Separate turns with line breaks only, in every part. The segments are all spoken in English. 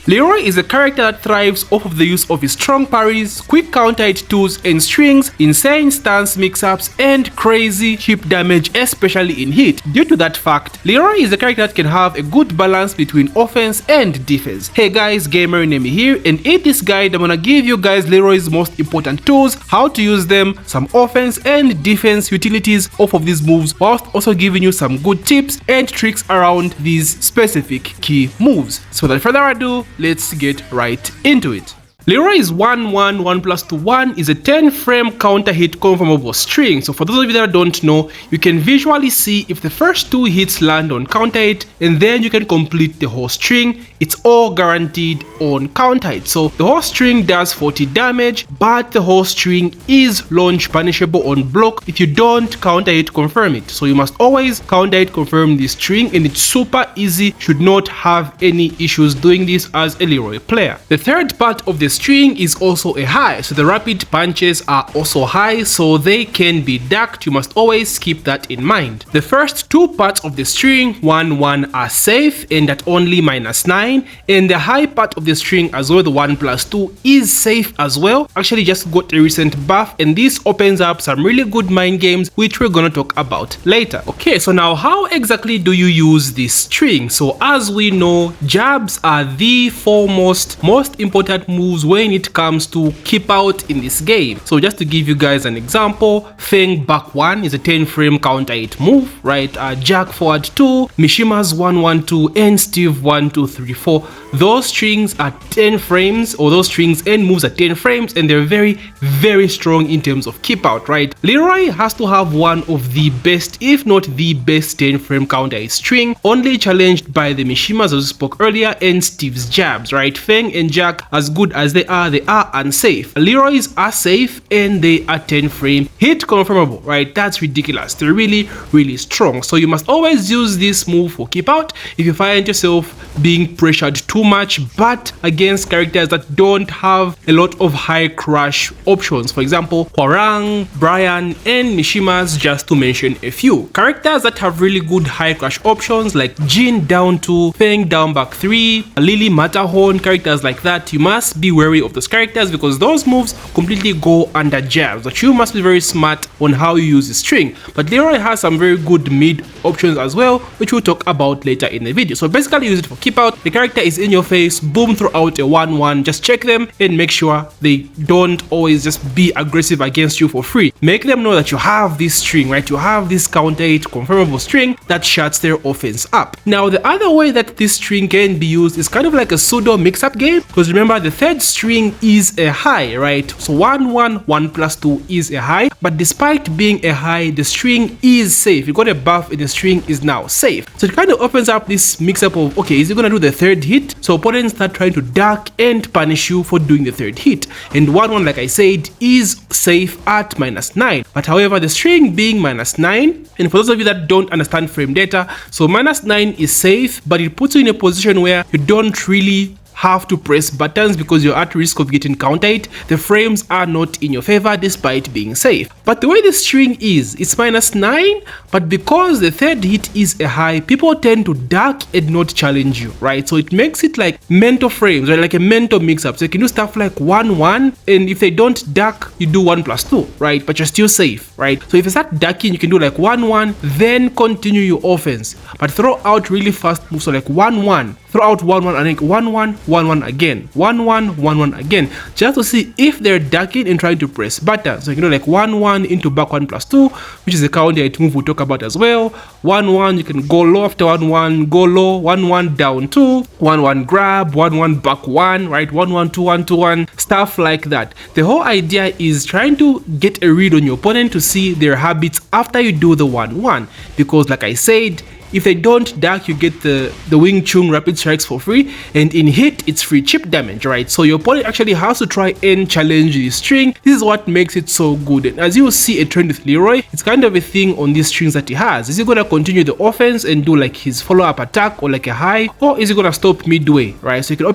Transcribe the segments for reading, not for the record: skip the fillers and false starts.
Leroy is a character that thrives off of the use of his strong parries, quick counter hit tools and strings, insane stance mix-ups, and crazy chip damage, especially in hit. Due to that fact, Leroy is a character that can have a good balance between offense and defense. Hey guys, GamerNemy here, and in this guide I'm gonna give you guys Leroy's most important tools, how to use them, some offense and defense utilities off of these moves, whilst also giving you some good tips and tricks around these specific key moves. So without further ado, let's get right into it. Leroy is 1-1, 1+2-1 is a 10-frame counter hit confirmable string. So for those of you that don't know, you can visually see if the first 2 hits land on counter hit, and then you can complete the whole string. It's all guaranteed on counter hit. So the whole string does 40 damage, but the whole string is launch punishable on block if you don't counter hit confirm it. So you must always counter hit confirm this string, and it's super easy. Should not have any issues doing this as a Leroy player. The third part of the string is also a high, so the rapid punches are also high, so they can be ducked. You must always keep that in mind. The first 2 parts of the string, 1-1, are safe and at only -9, and the high part of the string as well, the 1+2, is safe as well. Actually just got a recent buff, and this opens up some really good mind games which we're gonna talk about later. Okay, so now how exactly do you use this string? So as we know, jabs are the foremost most important moves when it comes to keep out in this game. So just to give you guys an example, Feng back 1 is a 10-frame counter hit move, right? Jack forward 2, Mishima's 1-1-2, and Steve 1-2-3-4. Those strings are 10 frames, or those strings and moves are 10 frames, and they're very strong in terms of keep out, right? Leroy has to have one of the best, if not the best, 10-frame counter hit string, only challenged by the Mishimas as we spoke earlier and Steve's jabs, right? Feng and Jack, as good as they are unsafe. Leroy's are safe and they are 10 frame hit confirmable, right? That's ridiculous. They're really strong. So you must always use this move for keep out if you find yourself being pressured too much, but against characters that don't have a lot of high crush options. For example, Hwarang, Brian, and Mishimas, just to mention a few. Characters that have really good high crush options like Jin down 2, Feng down back 3, Lily Matterhorn, characters like that, you must be wary of those characters because those moves completely go under jabs. But you must be very smart on how you use the string. But Leroy has some very good mid options as well, which we'll talk about later in the video. So basically use it for keep out. The character is in your face, boom, throw out a 1-1, just check them and make sure they don't always just be aggressive against you for free. Make them know that you have this string, right? You have this counter hit confirmable string that shuts their offense up. Now the other way that this string can be used is kind of like a pseudo mix-up game, because remember the third string is a high, right? So 1-1, 1+2 is a high, but despite being a high, the string is safe. You got a buff and the string is now safe. So it kind of opens up this mix-up of, okay, is it gonna do the third hit? So opponents start trying to duck and punish you for doing the third hit. And 1-1, like I said, is safe at -9. But however, the string being -9, and for those of you that don't understand frame data, so -9 is safe, but it puts you in a position where you don't really have to press buttons because you're at risk of getting counter hit. The frames are not in your favor despite being safe. But the way the string is, it's -9, but because the third hit is a high, people tend to duck and not challenge you, right? So it makes it like mental frames, right? Like a mental mix-up. So you can do stuff like 1-1, and if they don't duck, you do 1+2, right? But you're still safe, right? So if you start ducking, you can do like 1-1, then continue your offense, but throw out really fast moves. So like 1-1, throw out 1-1, and then 1-1, 1-1 again, 1-1, 1-1 again, just to see if they're ducking and trying to press buttons. So you can do like 1-1 into back 1+2, which is a counter hit move we'll talk about as well. 1-1, you can go low after 1-1, go low, 1-1 down 2, 1-1 grab, 1-1 back 1, right? 1-1, 2-1, 2-1, stuff like that. The whole idea is trying to get a read on your opponent to see their habits after you do the 1-1, because like I said, if they don't duck, you get the Wing Chun rapid strikes for free, and in hit it's free chip damage, right? So your opponent actually has to try and challenge the string. This is what makes it so good, and as you will see a trend with Leroy, it's kind of a thing on these strings that he has. Is he gonna continue the offense and do like his follow-up attack or like a high, or is he gonna stop midway, right? So you can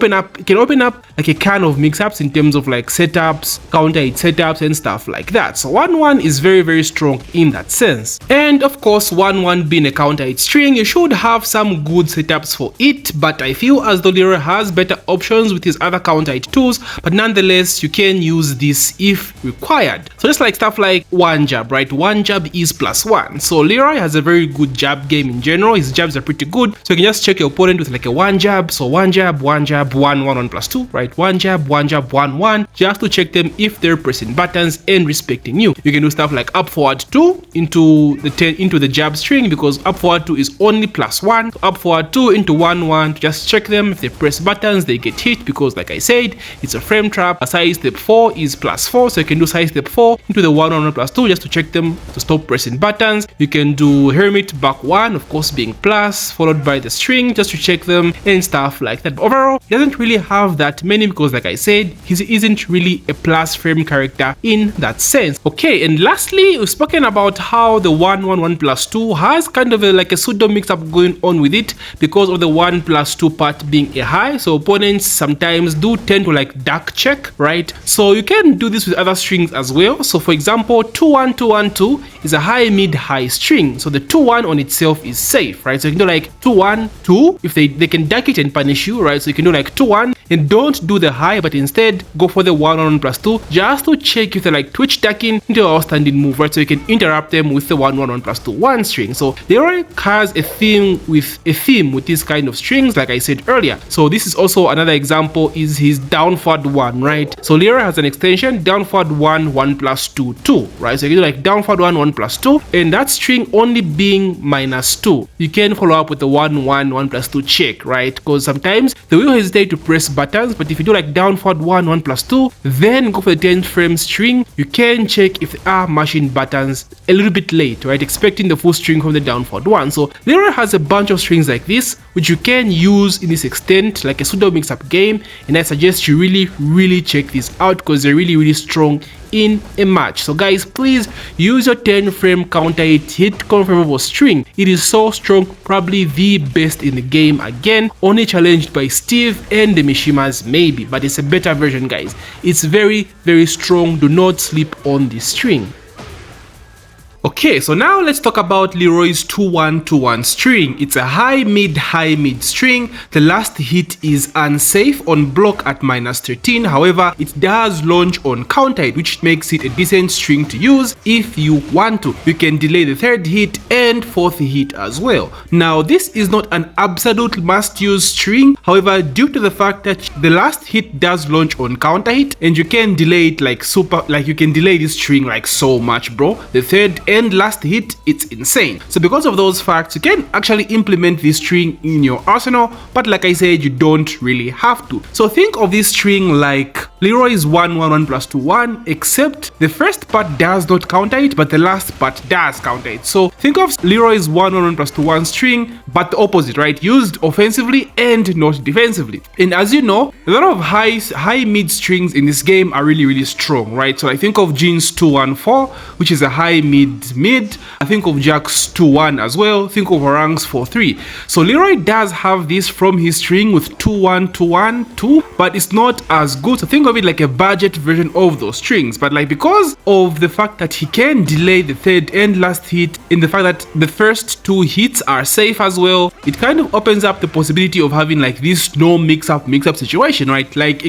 open up like a can of mix-ups in terms of like setups, counter hit setups and stuff like that. So 1-1 is very strong in that sense, and of course 1-1 being a counter hit string, string, you should have some good setups for it, but I feel as though Leroy has better options with his other counter hit tools, but nonetheless you can use this if required. So just like stuff like one jab, right? One jab is +1. So Leroy has a very good jab game in general. His jabs are pretty good, so you can just check your opponent with like a one jab. So one jab, 1 1 1 +2, right? One jab 1 1, just to check them if they're pressing buttons and respecting you. You can do stuff like up forward 2 into the jab string, because up forward 2 is only +1. So up forward 2 into 1 1 to just check them. If they press buttons, they get hit, because like I said, it's a frame trap. A side step 4 is +4, so you can do side step 4 into the 1 1 +2 just to check them to stop pressing buttons. You can do hermit back 1, of course being plus, followed by the string just to check them and stuff like that. But overall, he doesn't really have that many, because like I said, he isn't really a plus frame character in that sense. Okay, and lastly, we've spoken about how the 1 1 1 +2 has kind of like a pseudo mix-up going on with it because of the 1 +2 part being a high. So opponents sometimes do tend to like dark check, right? So you can do this with other strings as well. So for example, 2 1 2 1 2 is a high mid high string, so the 2 1 on itself is safe, right? So you can do like 2 1 2 if they can duck it and punish you, right? So you can do like 2 1 and don't do the high, but instead go for the 1 1 +2 just to check if they like twitch ducking into our standing move, right? So you can interrupt them with the 1 1 1 +2 1 string. So Leroy has a theme with these kind of strings, like I said earlier. So this is also another example, is his down forward 1, right? So Leroy has an extension down forward 1 1 +2 2, right? So you can do like down forward 1 1 +2, and that string only being -2. You can follow up with the 1 1 1 +2 check, right? Because sometimes they will hesitate to press buttons, but if you do like down forward 1 1 +2, then go for the 10th frame string, you can check if they are mashing buttons a little bit late, right? Expecting the full string from the down forward 1. So Leroy has a bunch of strings like this, which you can use in this extent, like a pseudo mix-up game, and I suggest you really check this out, because they're really strong in a match. So guys, please use your 10 frame counter hit confirmable string. It is so strong, probably the best in the game. Again, only challenged by Steve and the Mishimas maybe, but it's a better version, guys. It's very strong. Do not sleep on this string. Okay, so now let's talk about Leroy's 2 1 2 1 string. It's a high mid string. The last hit is unsafe on block at -13. However, it does launch on counter hit, which makes it a decent string to use if you want to. You can delay the 3rd hit and 4th hit as well. Now, this is not an absolute must-use string. However, due to the fact that the last hit does launch on counter hit, and you can delay it you can delay this string like so much, bro. The 3rd and last hit, it's insane. So because of those facts, you can actually implement this string in your arsenal, but like I said, you don't really have to. So think of this string like Leroy's 1 1 1 +2 1, except the first part does not counter it, but the last part does counter it. So think of Leroy's 1 1 1 +2 1 string, but the opposite, right? Used offensively and not defensively. And as you know, a lot of high mid strings in this game are really strong, right? So I think of Jin's 2 1 4, which is a high mid. I think of Jack's 2 1 as well. Think of Orang's 4 3. So Leroy does have this from his string with 2 1 2 1 2, but it's not as good. So think of it like a budget version of those strings. But like, because of the fact that he can delay the 3rd and last hit, in the fact that the first 2 hits are safe as well, it kind of opens up the possibility of having like this no mix-up situation, right? Like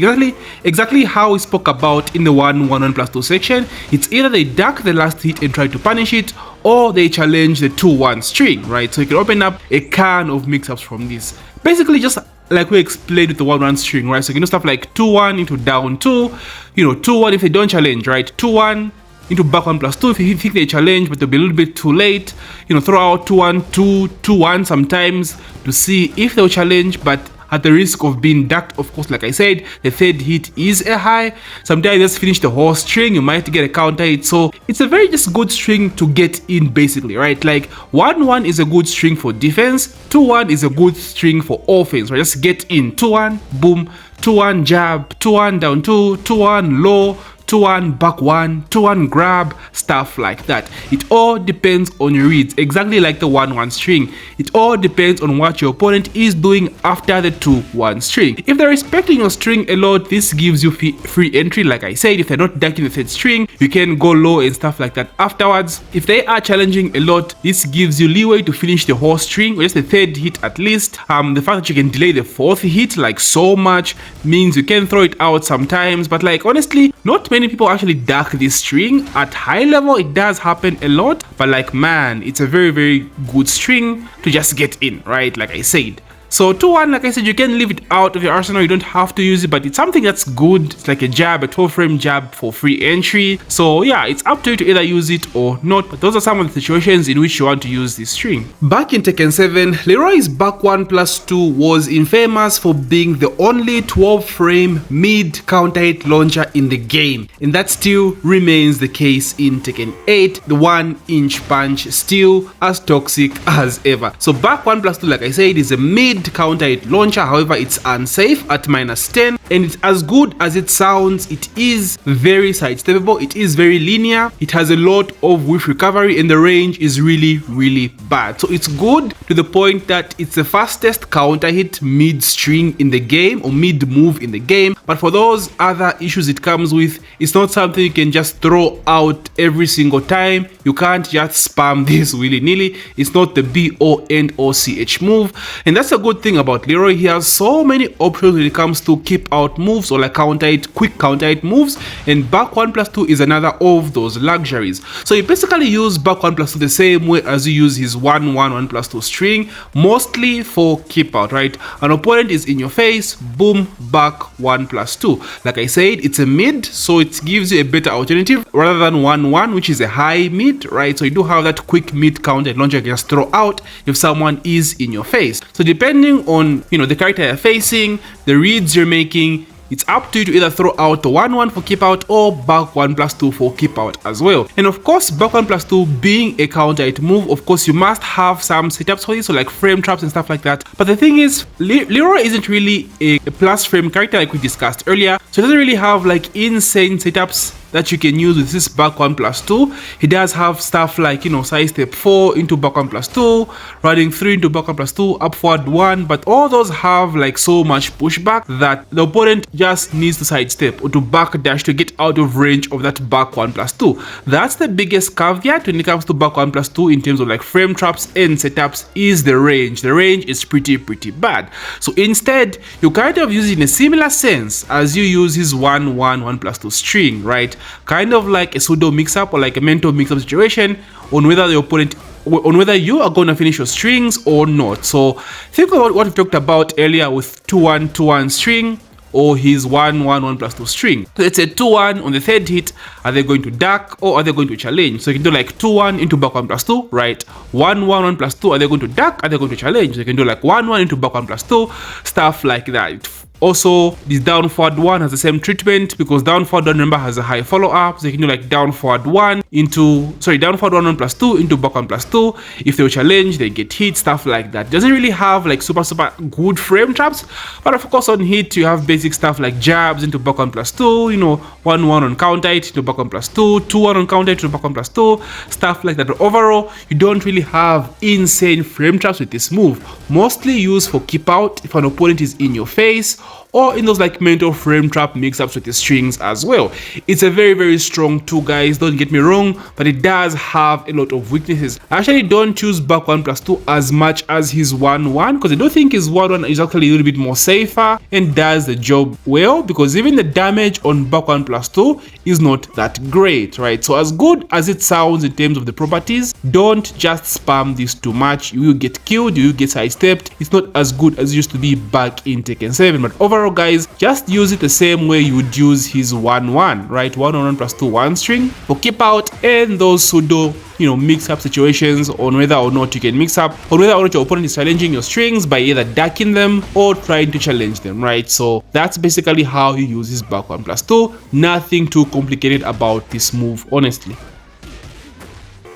exactly how we spoke about in the 1 1 1 +2 section. It's either they duck the last hit and try to punish it, or they challenge the 2 1 string, right? So you can open up a can of mix-ups from this. Basically, just like we explained with the 1 1 string, right? So you can do stuff like 2 1 into down 2, 2 1 if they don't challenge, right? 2 1 into back 1 +2 if you think they challenge, but they'll be a little bit too late. Throw out 2 1 2 2 1 sometimes to see if they'll challenge, but at the risk of being ducked. Of course, like I said, the 3rd hit is a high. Sometimes just finish the whole string, you might get a counter hit. So it's a very just good string to get in, basically, right? Like 1 1 is a good string for defense, 2 1 is a good string for offense, right? Just get in. 2 1, boom, 2 1 jab, 2 1 down 2, 2 1 low, 2 2-1, back 1, 2-1 grab, stuff like that. It all depends on your reads, exactly like the 1-1 string. It all depends on what your opponent is doing after the 2-1 string. If they're respecting your string a lot, this gives you free entry. Like I said, if they're not ducking the third string, you can go low and stuff like that afterwards. If they are challenging a lot, this gives you leeway to finish the whole string, or just the third hit at least. The fact that you can delay the fourth hit like so much means you can throw it out sometimes, but like honestly, not many people actually duck this string. At high level, it does happen a lot, but like man, it's a very good string to just get in, right? Like I said. So 2-1, like I said, you can leave it out of your arsenal, you don't have to use it, but it's something that's good. It's like a jab, a 12-frame jab for free entry. So yeah, it's up to you to either use it or not, but those are some of the situations in which you want to use this string. Back in Tekken 7, Leroy's back 1+2 was infamous for being the only 12-frame mid counter hit launcher in the game, and that still remains the case in Tekken 8. The 1-inch punch still as toxic as ever. So back 1+2, like I said, is a mid counter hit launcher. However, it's unsafe at -10, and it's as good as it sounds. It is very sidesteppable, it is very linear, it has a lot of whiff recovery, and the range is really bad. So it's good to the point that it's the fastest counter hit mid string in the game, or mid move in the game. But for those other issues it comes with, it's not something you can just throw out every single time. You can't just spam this willy-nilly. It's not the BONOCH move, and that's a good thing about Leroy. He has so many options when it comes to keep out moves, or like counter hit, quick counter hit moves, and back 1+2 is another of those luxuries. So you basically use back 1+2 the same way as you use his 1+2 string, mostly for keep out, right? An opponent is in your face, boom, back 1+2. Like I said, it's a mid, so it gives you a better alternative rather than 1-1, which is a high mid, right? So you do have that quick mid counter hit launcher you can just throw out if someone is in your face. So depending on, you know, the character you're facing, the reads you're making, it's up to you to either throw out the 1-1 for keep out or back 1+2 for keep out as well. And of course, back 1+2 being a counter hit move, of course you must have some setups for this, so like frame traps and stuff like that. But the thing is, Leroy isn't really a plus frame character like we discussed earlier, so it doesn't really have like insane setups that you can use with this back 1+2. He does have stuff like, you know, side step 4 into back 1+2, running 3 into back 1+2, up forward 1, but all those have like so much pushback that the opponent just needs to sidestep or to back dash to get out of range of that back 1+2. That's the biggest caveat when it comes to back 1+2 in terms of like frame traps and setups, is the range. The range is pretty bad. So instead, you kind of use it in a similar sense as you use his 1+2 string, right? Kind of like a pseudo mix-up or like a mental mix-up situation on whether the opponent, on whether you are going to finish your strings or not. So think about what we talked about earlier with 2-1 string, or his 1+2 string. So let's say 2-1 on the third hit, are they going to duck or are they going to challenge? So you can do like 2-1 into back 1+2, right? 1+2, are they going to duck? Are they going to challenge? So you can do like 1-1 into back 1+2, stuff like that. Also, this down forward 1 has the same treatment because down forward 1, remember, has a high follow-up. So you can do like down forward 1 into, down forward 1+2 into back 1+2. If they challenge, they get hit, stuff like that. Doesn't really have like super good frame traps, but of course on hit you have basic stuff like jabs into back 1+2, you know, 1-1 on counter hit to back 1+2, 2-1 on counter hit to back 1+2, stuff like that. But overall, you don't really have insane frame traps with this move. Mostly used for keep out if an opponent is in your face, or in those like mental frame trap mix-ups with the strings as well. It's a very strong tool, guys, don't get me wrong, but it does have a lot of weaknesses. I actually don't choose back 1+2 as much as his 1-1 because I don't think his 1-1 is actually a little bit more safer and does the job well, because even the damage on back 1+2 is not that great, right? So as good as it sounds in terms of the properties, don't just spam this too much. You will get killed, you will get sidestepped. It's not as good as it used to be back in Tekken 7, but overall, guys, just use it the same way you would use his 1-1, right? 1+2 1 string for keep out and those pseudo, you know, mix up situations on whether or not you can mix up, or whether or not your opponent is challenging your strings by either ducking them or trying to challenge them, right? So that's basically how he uses back 1+2. Nothing too complicated about this move, honestly.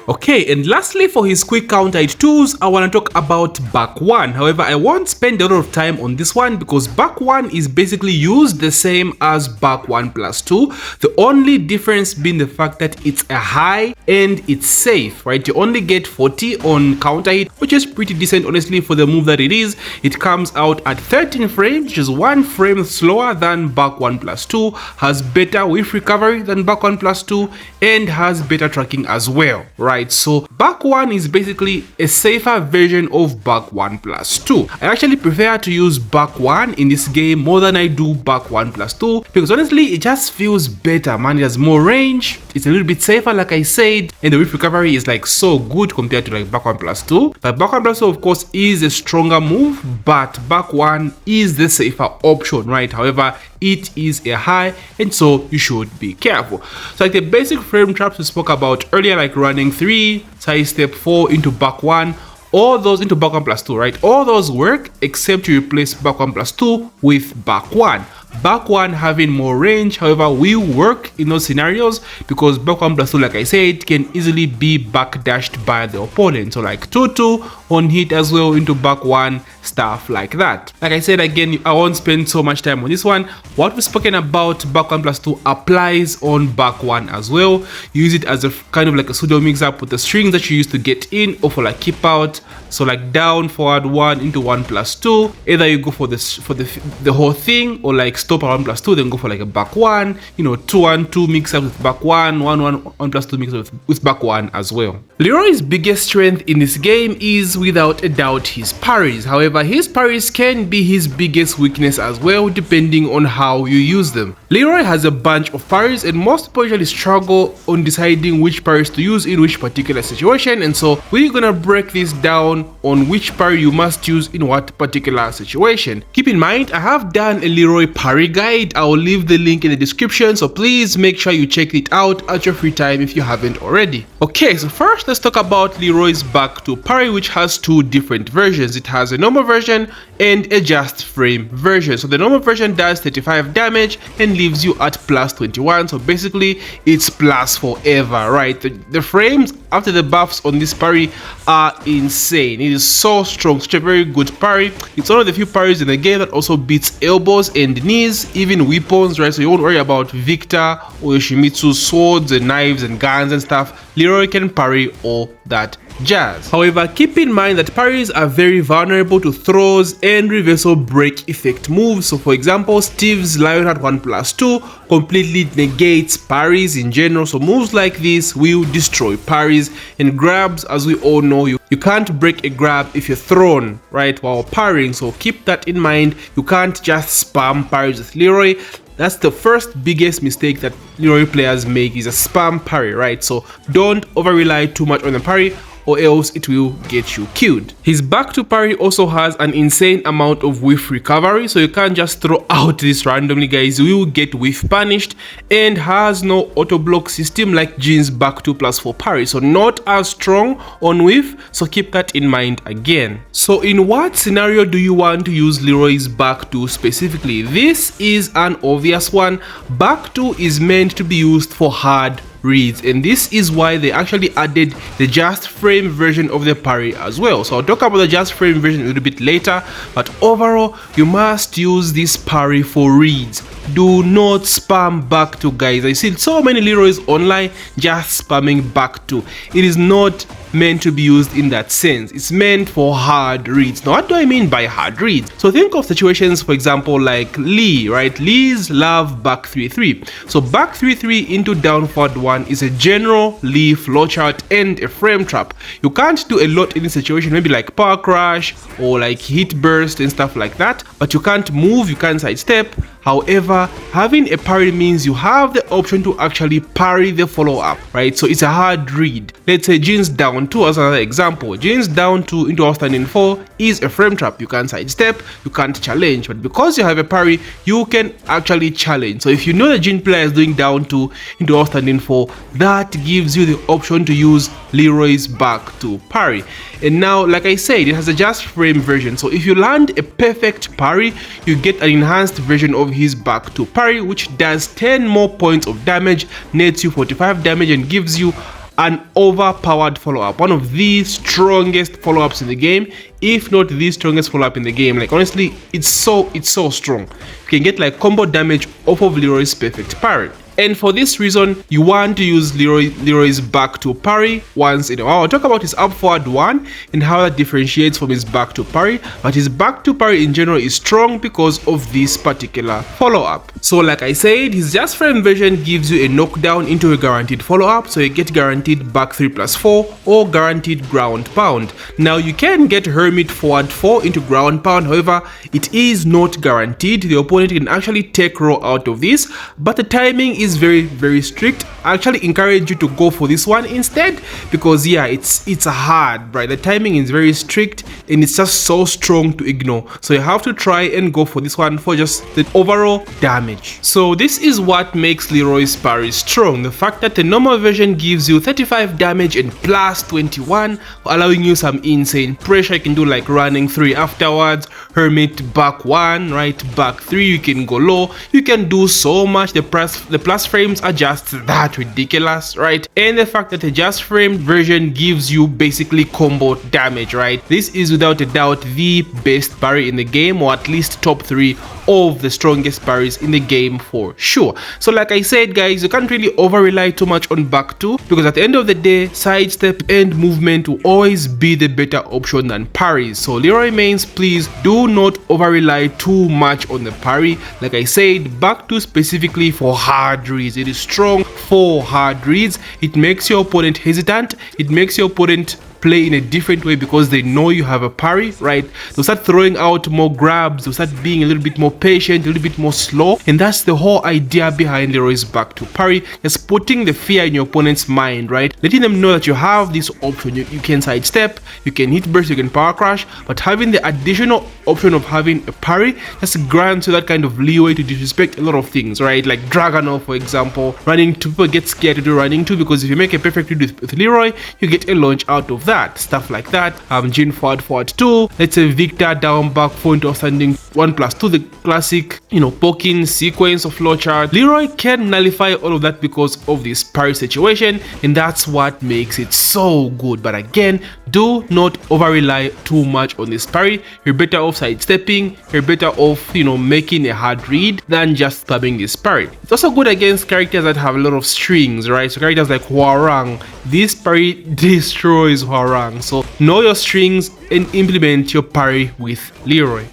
Okay, and lastly for his quick counter hit tools, I want to talk about back 1. However, I won't spend a lot of time on this one because back 1 is basically used the same as back 1 plus 2. The only difference being the fact that it's a high and it's safe, right? You only get 40 on counter hit, which is pretty decent honestly for the move that it is. It comes out at 13 frames, which is 1 frame slower than back 1 plus 2, has better whiff recovery than back 1 plus 2, and has better tracking as well, right? So back 1 is basically a safer version of back 1 plus 2. I actually prefer to use back 1 in this game more than I do back 1 plus 2 because honestly it just feels better, man. It has more range, it's a little bit safer like I said, and the whiff recovery is like so good compared to like back 1 plus 2. But back 1 plus 2 of course is a stronger move, but back 1 is the safer option, right? However, it is a high and so you should be careful. So like the basic frame traps we spoke about earlier, like running 3, side step 4 into back 1, all those into back 1 plus 2, right? All those work except you replace back 1 plus 2 with back 1. Back 1 having more range, however, will work in those scenarios because back 1 plus 2, like I said, can easily be backdashed by the opponent. So like 2-2 on hit as well into back 1, stuff like that. Like I said again, I won't spend so much time on this one. What we've spoken about back 1 plus 2 applies on back 1 as well. Use it as a kind of like a pseudo mix up with the strings that you used to get in or for like keep out. So like down, forward 1 into 1 plus 2. Either you go for this for the whole thing or like stop at 1 plus 2, then go for like a back 1, you know, 2-1-2 mix up with back 1, 1-1 plus 2 mix up with back 1 as well. Leroy's biggest strength in this game is without a doubt his parries. However, his parries can be his biggest weakness as well depending on how you use them. Leroy has a bunch of parries and most people usually struggle on deciding which parries to use in which particular situation, and so we're gonna break this down on which parry you must use in what particular situation. Keep in mind, I have done a Leroy parry guide. I will leave the link in the description, so please make sure you check it out at your free time if you haven't already. Okay, so first let's talk about Leroy's back 2 parry, which has 2 different versions. It has a normal version and a just frame version. So the normal version does 35 damage and leaves you at plus 21, so basically it's plus forever, right? The frames after the buffs on this parry are insane. It is so strong, such a very good parry. It's one of the few parries in the game that also beats elbows and knees, even weapons, right? So you won't worry about Victor or Yoshimitsu's swords and knives and guns and stuff. Leroy can parry all that jazz. However, keep in mind that parries are very vulnerable to throws and reversal break effect moves. So for example, Steve's Lionheart 1 plus 2 completely negates parries in general. So moves like this will destroy parries, and grabs, as we all know, you can't break a grab if you're thrown, right, while parrying. So keep that in mind. You can't just spam parries with Leroy. That's the first biggest mistake that Leroy players make, is a spam parry, right? So don't over rely too much on the parry or else it will get you killed. His back 2 parry also has an insane amount of whiff recovery, so you can't just throw out this randomly, guys. You will get whiff punished, and has no auto block system like Jin's back 2 plus 4 parry, so not as strong on whiff, so keep that in mind again. So in what scenario do you want to use Leroy's back 2 specifically? This is an obvious one. Back 2 is meant to be used for hard reads, and this is why they actually added the just frame version of the parry as well. So I'll talk about the just frame version a little bit later, but overall you must use this parry for reads. Do not spam back 2, guys. I see so many Leroys online just spamming back 2. It is not meant to be used in that sense. It's meant for hard reads. Now, what do I mean by hard reads? So think of situations, for example, like Lee, right? Lee's love back 3-3. So back 3-3 into down forward 1 is a general Lee flowchart and a frame trap. You can't do a lot in this situation, maybe like power crash or like hit burst and stuff like that, but you can't move, you can't sidestep. However, having a parry means you have the option to actually parry the follow-up, right? So it's a hard read. Let's say Jin's down 2 as another example. Jin's down 2 into outstanding 4 is a frame trap. You can't sidestep, you can't challenge, but because you have a parry, you can actually challenge. So if you know the Jin player is doing down 2 into outstanding 4, that gives you the option to use Leroy's back 2 parry. And now, like I said, it has a just frame version. So if you land a perfect parry, you get an enhanced version of his back 2 parry, which does 10 more points of damage, nets you 45 damage, and gives you an overpowered follow-up, one of the strongest follow-ups in the game, if not the strongest follow-up in the game. Like honestly, it's so strong. You can get like combo damage off of Leroy's perfect parry. And for this reason, you want to use Leroy's back to parry once in a while. I'll talk about his up forward one and how that differentiates from his back to parry. But his back to parry in general is strong because of this particular follow-up. So like I said, his just frame version gives you a knockdown into a guaranteed follow-up. So you get guaranteed back 3+4 or guaranteed ground pound. Now you can get Hermit forward 4 into ground pound. However, it is not guaranteed. The opponent can actually take raw out of this, but the timing is very strict. I actually encourage you to go for this one instead, because yeah, it's hard, right? The timing is very strict and it's just so strong to ignore. So you have to try and go for this one for just the overall damage. So this is what makes Leroy's parry strong. The fact that the normal version gives you 35 damage and plus 21, allowing you some insane pressure. You can do like running 3 afterwards, Hermit back 1, right, back 3, you can go low, you can do so much. The plus frames are just that ridiculous, right? And the fact that the just frame version gives you basically combo damage, right? This is without a doubt the best parry in the game, or at least top 3 of the strongest parries in the game for sure. So like I said guys, you can't really over rely too much on back 2, because at the end of the day, sidestep and movement will always be the better option than parries. So Leroy mains, please do not over rely too much on the parry. Like I said, back 2 specifically for hard reads. It is strong for hard reads. It makes your opponent hesitant. It makes your opponent play in a different way because they know you have a parry, right? They'll start throwing out more grabs, they'll start being a little bit more patient, a little bit more slow, and that's the whole idea behind Leroy's back to parry. Just putting the fear in your opponent's mind, right? Letting them know that you have this option. You can sidestep, you can hit burst, you can power crash, but having the additional option of having a parry just grants you that kind of leeway to disrespect a lot of things, right? Like Dragunov, for example, running 2, people get scared to do running 2 because if you make a perfect read with Leroy, you get a launch out of that, stuff like that. Jin forward 2, let's say Victor down back 4 into outstanding 1+2, the classic, you know, poking sequence of flowchart. Leroy can nullify all of that because of this parry situation, and that's what makes it so good. But again, do not over rely too much on this parry. You're better off sidestepping, you're better off, you know, making a hard read than just spamming this parry. It's also good against characters that have a lot of strings, right? So characters like Hwoarang, this parry destroys Hwoarang. So know your strings and implement your parry with Leroy.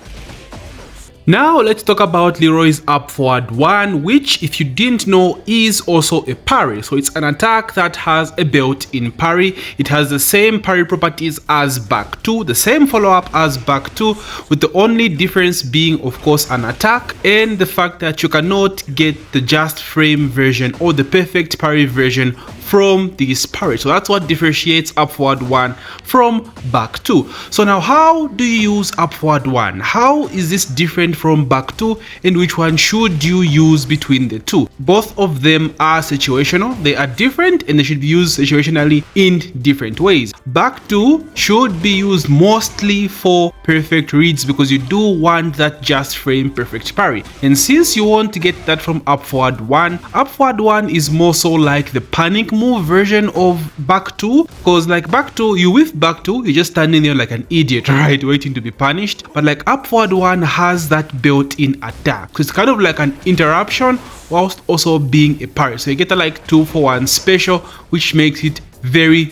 Now let's talk about Leroy's up forward one, which if you didn't know is also a parry. So it's an attack that has a built-in parry. It has the same parry properties as back 2, the same follow-up as back 2, with the only difference being of course an attack and the fact that you cannot get the just frame version or the perfect parry version from this parry. So that's what differentiates up forward 1 from back 2. So now how do you use up forward 1? How is this different from back 2, and which one should you use between the two? Both of them are situational. They are different and they should be used situationally in different ways. Back 2 should be used mostly for perfect reads because you do want that just frame perfect parry, and since you want to get that from up forward 1, up forward 1 is more so like the panic move version of back 2, because like back 2, you with back 2 you're just standing there like an idiot, right, waiting to be punished. But like up forward 1 has that built-in attack, so it's kind of like an interruption whilst also being a parry. So you get a like 2-for-1 special, which makes it very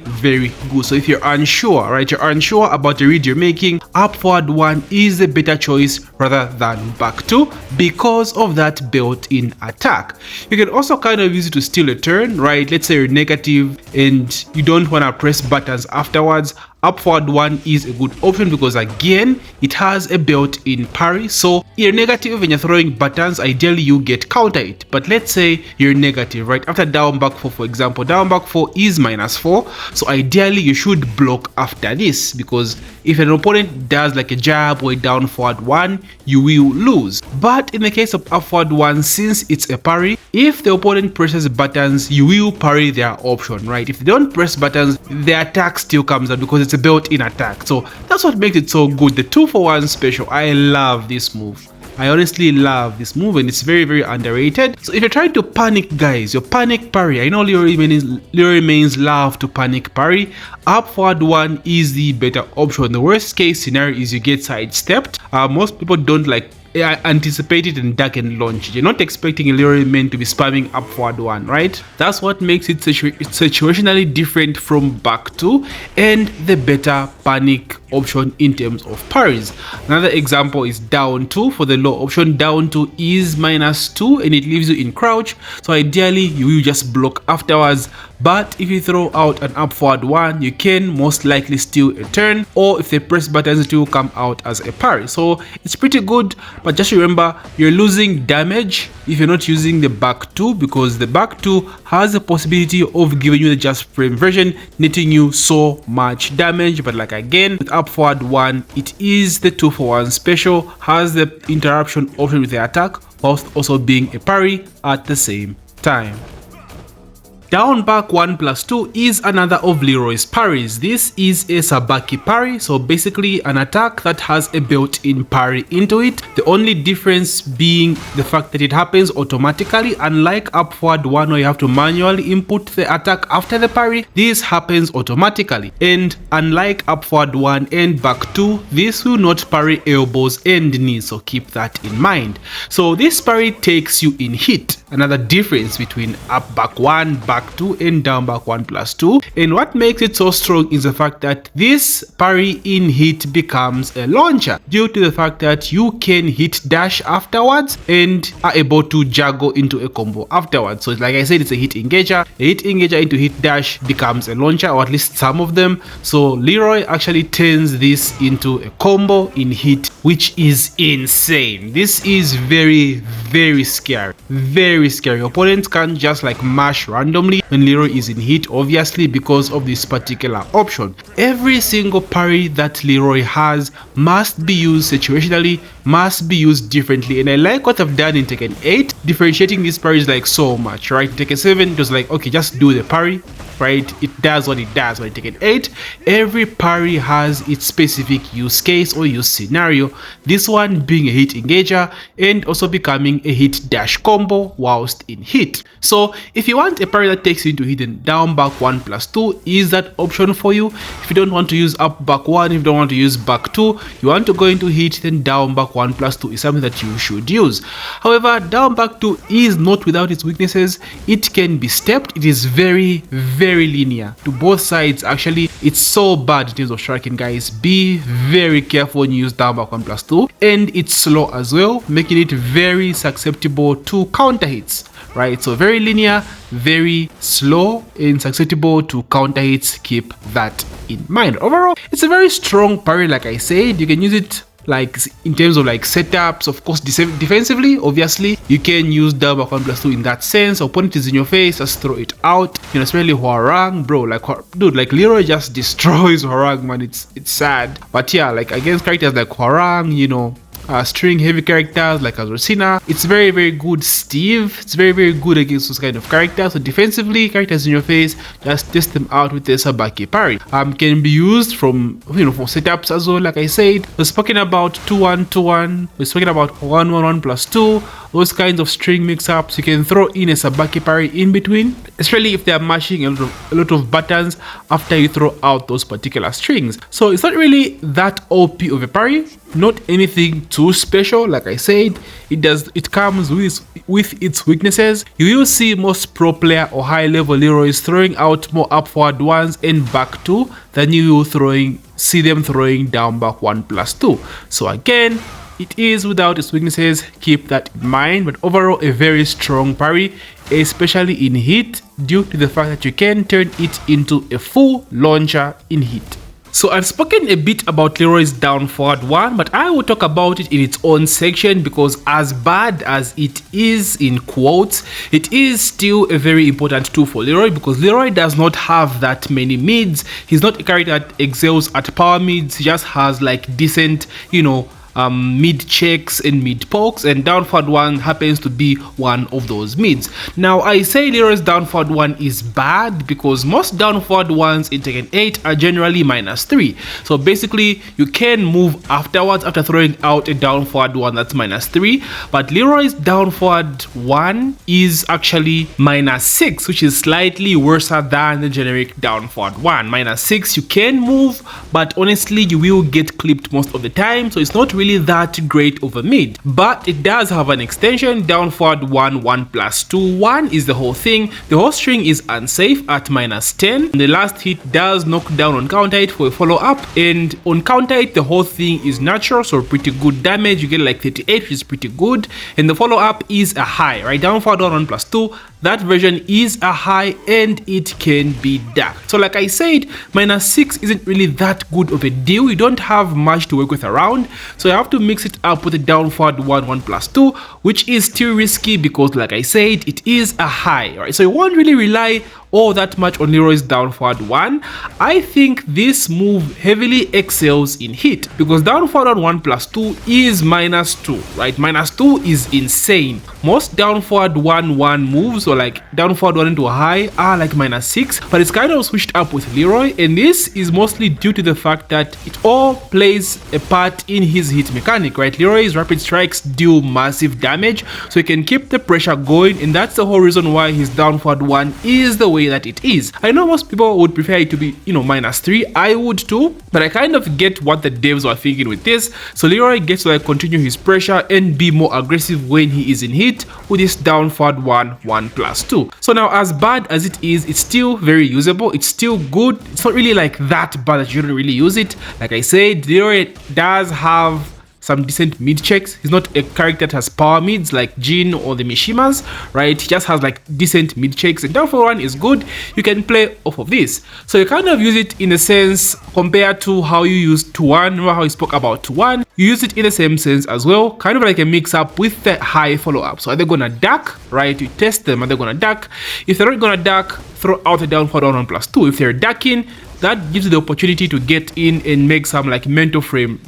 good. So if you're unsure, right, you're unsure about the read you're making, up forward 1 is a better choice rather than back 2 because of that built-in attack. You can also kind of use it to steal a turn, right? Let's say you're negative and you don't want to press buttons afterwards. Up forward 1 is a good option because again it has a built-in parry. So you're negative and you're throwing buttons, ideally you get counter it. But let's say you're negative, right, after down back 4, for example, down back 4 is -4, so ideally you should block after this, because if an opponent does like a jab or a down forward 1, you will lose. But in the case of up forward 1, since it's a parry, if the opponent presses buttons, you will parry their option, right? If they don't press buttons, the attack still comes out because it's a built-in attack. So that's what makes it so good. The 2-for-1 special, I love this move. I honestly love this move and it's very underrated. So if you're trying to panic, guys, your panic parry, I know Leroy mains love to panic parry. Up forward 1 is the better option. The worst case scenario is you get sidestepped. Most people don't like anticipate it and duck and launch. You're not expecting a Leroy main to be spamming up forward 1, right? That's what makes it situationally different from back 2 and the better panic option in terms of parries. Another example is down 2. For the low option, down 2 is -2 and it leaves you in crouch, so ideally you will just block afterwards. But if you throw out an up forward 1, you can most likely steal a turn, or if the press buttons do come out as a parry. So it's pretty good, but just remember you're losing damage if you're not using the back 2, because the back 2 has the possibility of giving you the just frame version, netting you so much damage. But like again, with up forward 1, it is the 2-for-1 special, has the interruption option with the attack whilst also being a parry at the same time. Down back 1+2 is another of Leroy's parries. This is a Sabaki parry, so basically an attack that has a built-in parry into it. The only difference being the fact that it happens automatically, unlike up forward 1 where you have to manually input the attack after the parry. This happens automatically, and unlike up forward 1 and back 2, this will not parry elbows and knees, so keep that in mind. So this parry takes you in hit, another difference between up back 1, back 2 and down back 1+2. And what makes it so strong is the fact that this parry in hit becomes a launcher due to the fact that you can hit dash afterwards and are able to juggle into a combo afterwards. So like I said, it's a hit engager. A hit engager into hit dash becomes a launcher, or at least some of them. So Leroy actually turns this into a combo in hit, which is insane. This is very scary, very scary. Opponents can't just like mash randomly when Leroy is in hit, obviously, because of this particular option. Every single parry that Leroy has must be used situationally, must be used differently, and I like what I've done in Tekken 8, differentiating these parries like so much, right? In Tekken 7 it was like, okay, just do the parry, right? It does what it does. But in Tekken 8, every parry has its specific use case or use scenario, this one being a hit engager and also becoming a hit dash combo whilst in hit. So if you want a parry that takes you into hit, and down back 1+2 is that option for you. If you don't want to use up back 1, if you don't want to use back 2, you want to go into hit, then down back 1+2 is something that you should use. However, down back 2 is not without its weaknesses. It can be stepped. It is very linear to both sides. Actually, it's so bad in terms of striking, guys. Be very careful when you use down back 1+2, and it's slow as well, making it very susceptible to counter hits, right? So very linear, very slow, and susceptible to counter hits. Keep that in mind. Overall, it's a very strong parry. Like I said, you can use it like in terms of like setups, of course. Defensively, obviously you can use down back 1+2 in that sense. Opponent is in your face, just throw it out, you know, especially Hwoarang, bro. Like, dude, like Leroy just destroys Hwoarang, man. It's sad, but yeah, like against characters like Hwoarang, you know, string heavy characters like Azorcina, it's very good. Steve, it's very good against those kind of characters. So defensively, characters in your face, just test them out with the Sabaki parry. Can be used from, you know, for setups as well. Like I said, we're speaking about 2-1-2-1, we're speaking about 1-1-1+2, those kinds of string mix-ups. You can throw in a Sabaki parry in between, especially if they are mashing a lot of buttons after you throw out those particular strings. So it's not really that OP of a parry, not anything too special. Like I said, it comes with its weaknesses. You will see most pro player or high level Leroys throwing out more up forward ones and back 2 than you will see them throwing down back 1+2. So again, it is without its weaknesses, keep that in mind. But overall, a very strong parry, especially in hit, due to the fact that you can turn it into a full launcher in hit. So I've spoken a bit about Leroy's down forward 1, but I will talk about it in its own section, because as bad as it is, in quotes, it is still a very important tool for Leroy, because Leroy does not have that many mids. He's not a character that excels at power mids. He just has like decent, you know, mid checks and mid pokes, and down forward 1 happens to be one of those mids. Now I say Leroy's down forward 1 is bad because most down forward 1s in Tekken 8 are generally -3. So basically you can move afterwards after throwing out a down forward 1 that's -3, but Leroy's down forward 1 is actually -6, which is slightly worse than the generic down forward 1. -6 you can move, but honestly you will get clipped most of the time, so it's not really that great of a mid. But it does have an extension, down forward 1 1+2. 1 is the whole thing. The whole string is unsafe at -10. The last hit does knock down on counter hit for a follow up, and on counter hit the whole thing is natural, so pretty good damage. You get like 38, which is pretty good, and the follow up is a high, right? Down forward 1 1+2, that version is a high and it can be dark. So like I said, -6 isn't really that good of a deal. You don't have much to work with around, so you have to mix it up with a down forward 1 1+2, which is still risky because like I said, it is a high, right? So you won't really rely all that much on Leroy's down forward 1. I think this move heavily excels in hit because down forward 1 1+2 is -2, right? -2 is insane. Most down forward 1 1 moves, or like down forward 1 into a high, are like -6, but it's kind of switched up with Leroy, and this is mostly due to the fact that it all plays a part in his hit mechanic, right? Leroy's rapid strikes deal massive damage, so he can keep the pressure going, and that's the whole reason why his down forward 1 is the way that it is. I know most people would prefer it to be, you know, -3. I would too, but I kind of get what the devs were thinking with this. So Leroy gets to like continue his pressure and be more aggressive when he is in hit with his down forward 1 1+2. So now, as bad as it is, it's still very usable. It's still good. It's not really like that bad that you don't really use it. Like I said, Leroy does have some decent mid checks. He's not a character that has power mids like Jin or the Mishimas, right? He just has like decent mid checks, and down forward 1 is good. You can play off of this, so you kind of use it in a sense compared to how you use 2-1. Remember how you spoke about 2-1? You use it in the same sense as well, kind of like a mix up with the high follow up. So are they gonna duck, right? You test them. Are they gonna duck? If they're not gonna duck, throw out a down forward 1 1+2. If they're ducking, that gives you the opportunity to get in and make some like mental frame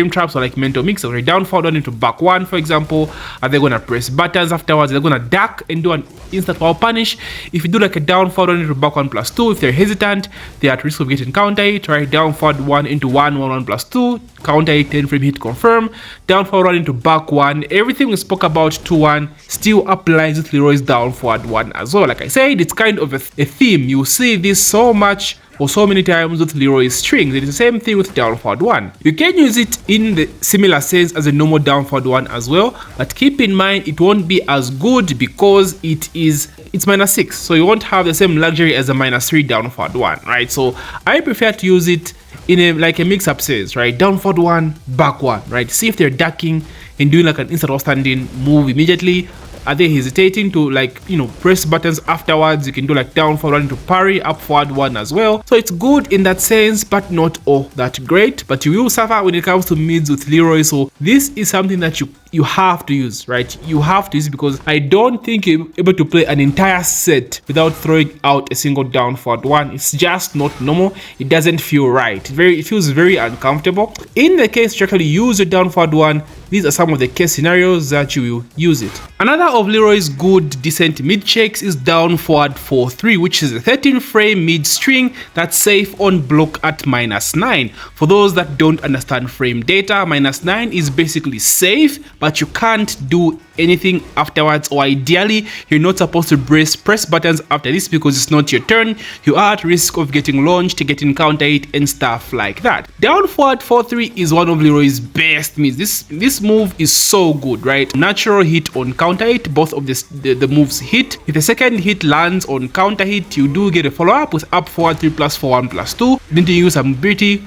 traps or like mental mixes. Right? Down forward 1 into back 1, for example. Are they gonna press buttons afterwards? They're gonna duck and do an instant power punish. If you do like a down forward 1 into back 1+2, if they're hesitant, they're at risk of getting counter hit, right? Down forward 1 into 1 1 1+2, counter hit, 10 frame hit confirm. Down forward 1 into back 1. Everything we spoke about 2-1 still applies with Leroy's down forward 1 as well. Like I said, it's kind of a theme. You see this so much or so many times with Leroy's strings. It is the same thing with down forward 1. You can use it in the similar sense as a normal down forward 1 as well, but keep in mind it won't be as good because it's -6, so you won't have the same luxury as a -3 down forward 1, right? So I prefer to use it in a like a mix-up sense, right? Down forward 1, back 1, right? See if they're ducking and doing like an instant or standing move immediately. Are they hesitating to like, you know, press buttons afterwards? You can do like down forward 1 into parry, up forward 1 as well. So it's good in that sense, but not all that great. But you will suffer when it comes to mids with Leroy. So this is something that you have to use, right? You have to use it because I don't think you're able to play an entire set without throwing out a single down forward 1. It's just not normal. It doesn't feel right. It feels very uncomfortable. In the case you actually use your down forward 1, these are some of the case scenarios that you will use it. Another of Leroy's good decent mid checks is down forward 4-3, which is a 13 frame mid string that's safe on block at -9. For those that don't understand frame data, -9 is basically safe, but you can't do anything afterwards, or ideally you're not supposed to press buttons after this because it's not your turn. You are at risk of getting launched, getting counter hit and stuff like that. Down forward 4-3 is one of Leroy's best mids. This move is so good, right? Natural hit on counter hit, both of the moves hit. If the second hit lands on counter hit, you do get a follow up with up forward 3+4 1+2. Then you use some pretty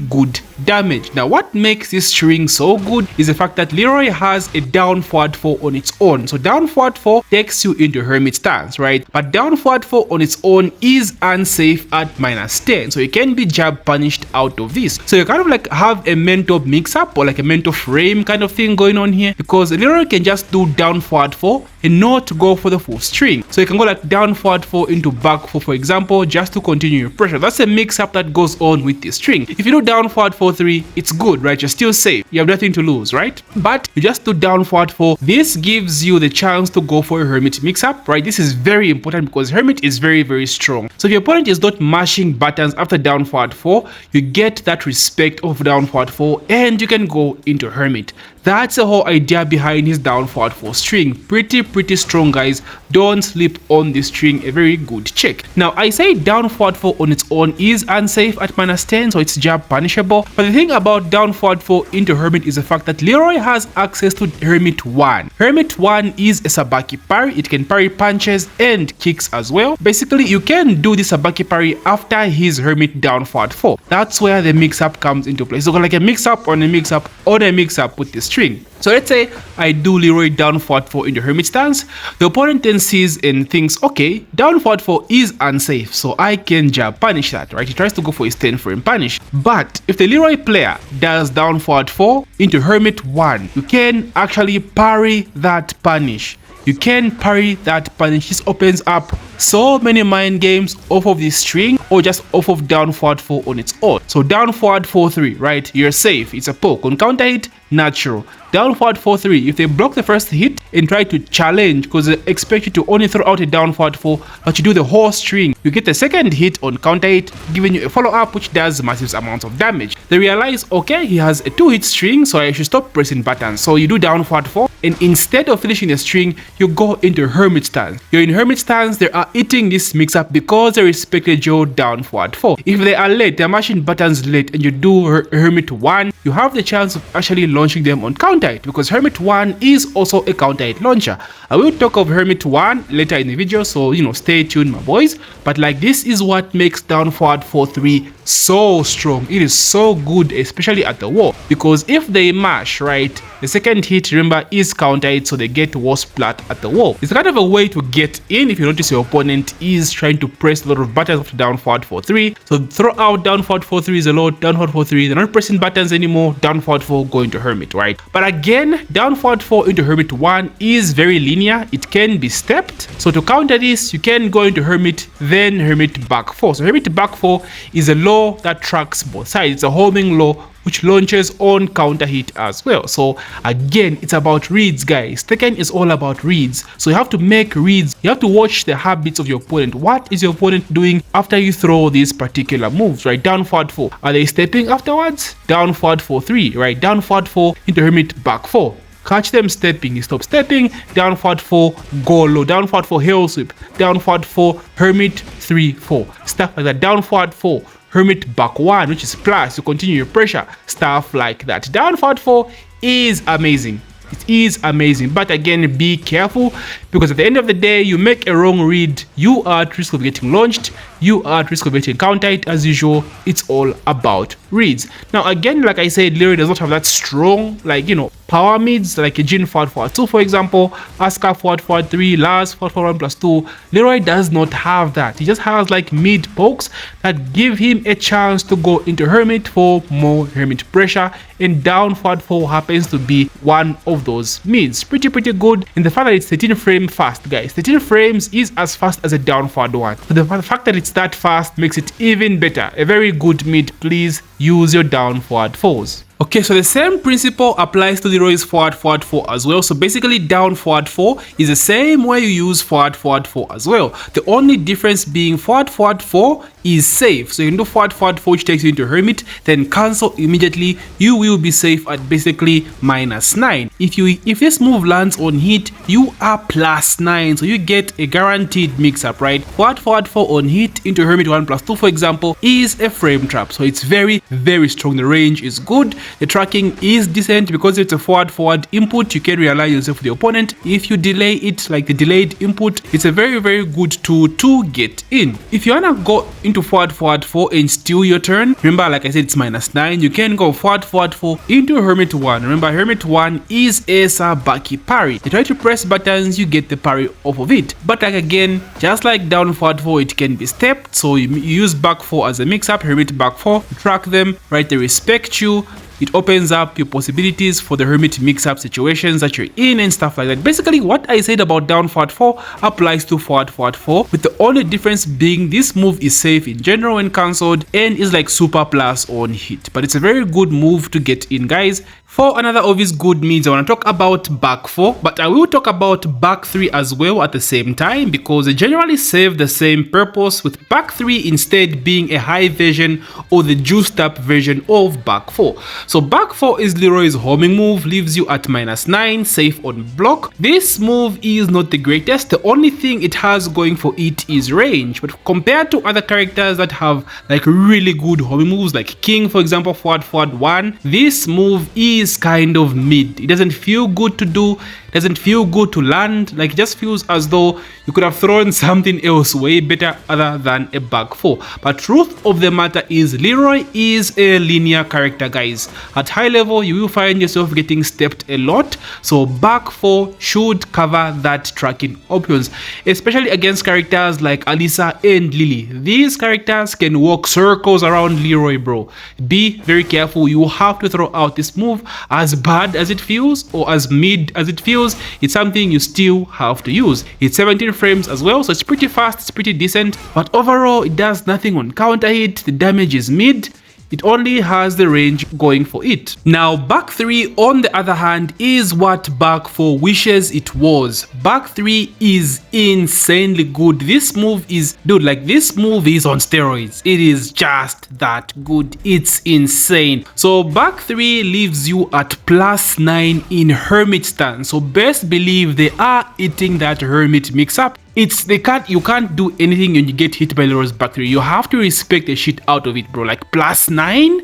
good damage. Now what makes this string so good is the fact that Leroy has a down forward 4 on its own. So down forward 4 takes you into hermit stance, right? But down forward 4 on its own is unsafe at -10, so you can be jab punished out of this. So you kind of like have a mental mix up or like a mental frame kind of thing going on here, because Leroy can just do down forward 4 and not go for the full string. So you can go like down forward 4 into back 4, for example, just to continue your pressure. That's a mix-up that goes on with this string. If you do down forward 4 3, it's good, right? You're still safe. You have nothing to lose, right? But you just do down forward 4. This gives you the chance to go for a hermit mix-up, right? This is very important because hermit is very, very strong. So if your opponent is not mashing buttons after down forward 4, you get that respect of down forward 4 and you can go into hermit. That's the whole idea behind his down forward 4 string. Pretty strong, guys. Don't sleep on this string. A very good check. Now I say down forward 4 on its own is unsafe at -10, so it's jab punishable. But the thing about down forward 4 into hermit is the fact that Leroy has access to hermit 1. Hermit 1 is a sabaki parry. It can parry punches and kicks as well. Basically, you can do this sabaki parry after his hermit down forward 4. That's where the mix-up comes into play. So like a mix-up on a mix-up on a mix-up with this string. So let's say I do Leroy down forward 4 into hermit stance. The opponent then sees and thinks, okay, down forward 4 is unsafe, so I can jab punish that, right? He tries to go for his 10 frame punish. But if the Leroy player does down forward 4 into hermit 1, you can actually parry that punish. You can parry that punish. This opens up so many mind games off of this string or just off of down forward 4 on its own. So down forward 4 3, right? You're safe. It's a poke. On counter hit, natural. Down forward 4 3, if they block the first hit and try to challenge because they expect you to only throw out a down forward 4, but you do the whole string, you get the second hit on counter hit, giving you a follow-up which does massive amounts of damage. They realize, okay, he has a 2-hit string, so I should stop pressing buttons. So you do down forward 4, and instead of finishing the string, you go into hermit stance. You're in hermit stance, they are eating this mix-up because they respected your down forward 4. If they are late, they're mashing buttons late, and you do hermit 1, you have the chance of actually launching them on counter hit, because hermit 1 is also a counter hit launcher. I will talk of hermit 1 later in the video, so stay tuned, my boys. But like, this is what makes down forward 4 3 so strong. It is so good, especially at the wall, because if they mash, right, the second hit, remember, is counter hit, so they get worse plat at the wall. It's kind of a way to get in if you notice your opponent is trying to press a lot of buttons after down forward 4 3. So throw out down forward 4 3 is a lot. Down forward 4 3, they're not pressing buttons anymore. Down forward 4 go into hermit, right? But again, down forward 4 into hermit 1 is very linear. It can be stepped. So to counter this, you can go into hermit, then hermit back 4. So hermit back 4 is a law that tracks both sides. It's a homing law which launches on counter hit as well. So again, it's about reads, guys. Tekken is all about reads. So you have to make reads. You have to watch the habits of your opponent. What is your opponent doing after you throw these particular moves, right? Down forward 4. Are they stepping afterwards? Down forward 4 3, right? Down forward 4 into hermit back 4. Catch them stepping, you stop stepping, down forward 4, go low, down forward 4, heel sweep, down forward 4, hermit 3 4, stuff like that. Down forward 4, hermit back 1, which is plus, you continue your pressure, stuff like that. Down forward 4 is amazing. It is amazing, but again, be careful, because at the end of the day, you make a wrong read, you are at risk of getting launched, you are at risk of getting counter hit. As usual, it's all about reads. Now again, like I said, Leroy does not have that strong, like, power mids like a Jin forward 2, for example, Asuka forward 3, Lars forward 1 + 2. Leroy does not have that. He just has like mid pokes that give him a chance to go into hermit for more hermit pressure, and down forward 4 happens to be one of those mids. Pretty good. And the fact that it's 13 frame fast, guys, 13 frames is as fast as a down forward 1. So the fact that it's that fast makes it even better. A very good mid. Please use your down forward 4s. Okay, so the same principle applies to Leroy's forward 4 as well. So basically, down forward 4 is the same way you use forward 4 as well. The only difference being forward 4 is safe. So you can do forward 4, which takes you into hermit, then cancel immediately. You will be safe at basically -9. If this move lands on hit, you are +9, so you get a guaranteed mix-up, right? Forward 4 on hit into hermit 1 + 2, for example, is a frame trap. So it's very strong. The range is good. The tracking is decent because it's a forward input. You can realign yourself with the opponent. If you delay it, like the delayed input, it's a very good tool to get in. If you wanna go into forward 4 and steal your turn, remember, like I said, it's -9. You can go forward 4 into hermit 1. Remember, hermit 1 is a sabaki parry. You try to press buttons, you get the parry off of it. But like again, just like down forward 4, it can be stepped. So you use back 4 as a mix-up, hermit back 4, track them, right? They respect you. It opens up your possibilities for the Hermit mix-up situations that you're in and stuff like that. Basically, what I said about down forward 4 applies to forward 4, with the only difference being this move is safe in general when cancelled and is like super plus on hit. But it's a very good move to get in, guys. For another obvious good means, I want to talk about back 4, but I will talk about back 3 as well at the same time because they generally serve the same purpose, with back 3 instead being a high version or the juiced up version of back 4. So back 4 is Leroy's homing move, leaves you at -9, safe on block. This move is not the greatest. The only thing it has going for it is range, but compared to other characters that have like really good homing moves like King, for example, forward 1, this move is kind of mid. It doesn't feel good to do, doesn't feel good to land, like it just feels as though you could have thrown something else way better other than a back 4. But truth of the matter is Leroy is a linear character, guys. At high level you will find yourself getting stepped a lot, so back 4 should cover that tracking options, especially against characters like Alisa and Lily. These characters can walk circles around Leroy, bro. Be very careful. You have to throw out this move. As bad as it feels or as mid as it feels, it's something you still have to use. It's 17 frames as well, so it's pretty fast, it's pretty decent, but overall it does nothing on counter hit. The damage is mid. It only has the range going for it. Now back 3 on the other hand is what back 4 wishes it was. Back 3 is insanely good. This move is, dude, like this move is on steroids. It is just that good. It's insane. So back 3 leaves you at +9 in Hermit stance. So best believe they are eating that Hermit mix up. You can't do anything when you get hit by Leroy's back 3. You have to respect the shit out of it, bro. Like +9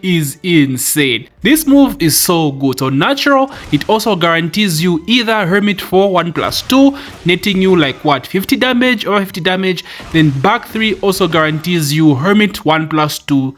is insane. This move is so good. So natural, it also guarantees you either Hermit 4 1+2, netting you like what, 50 damage or 50 damage. Then back 3 also guarantees you Hermit 1+2,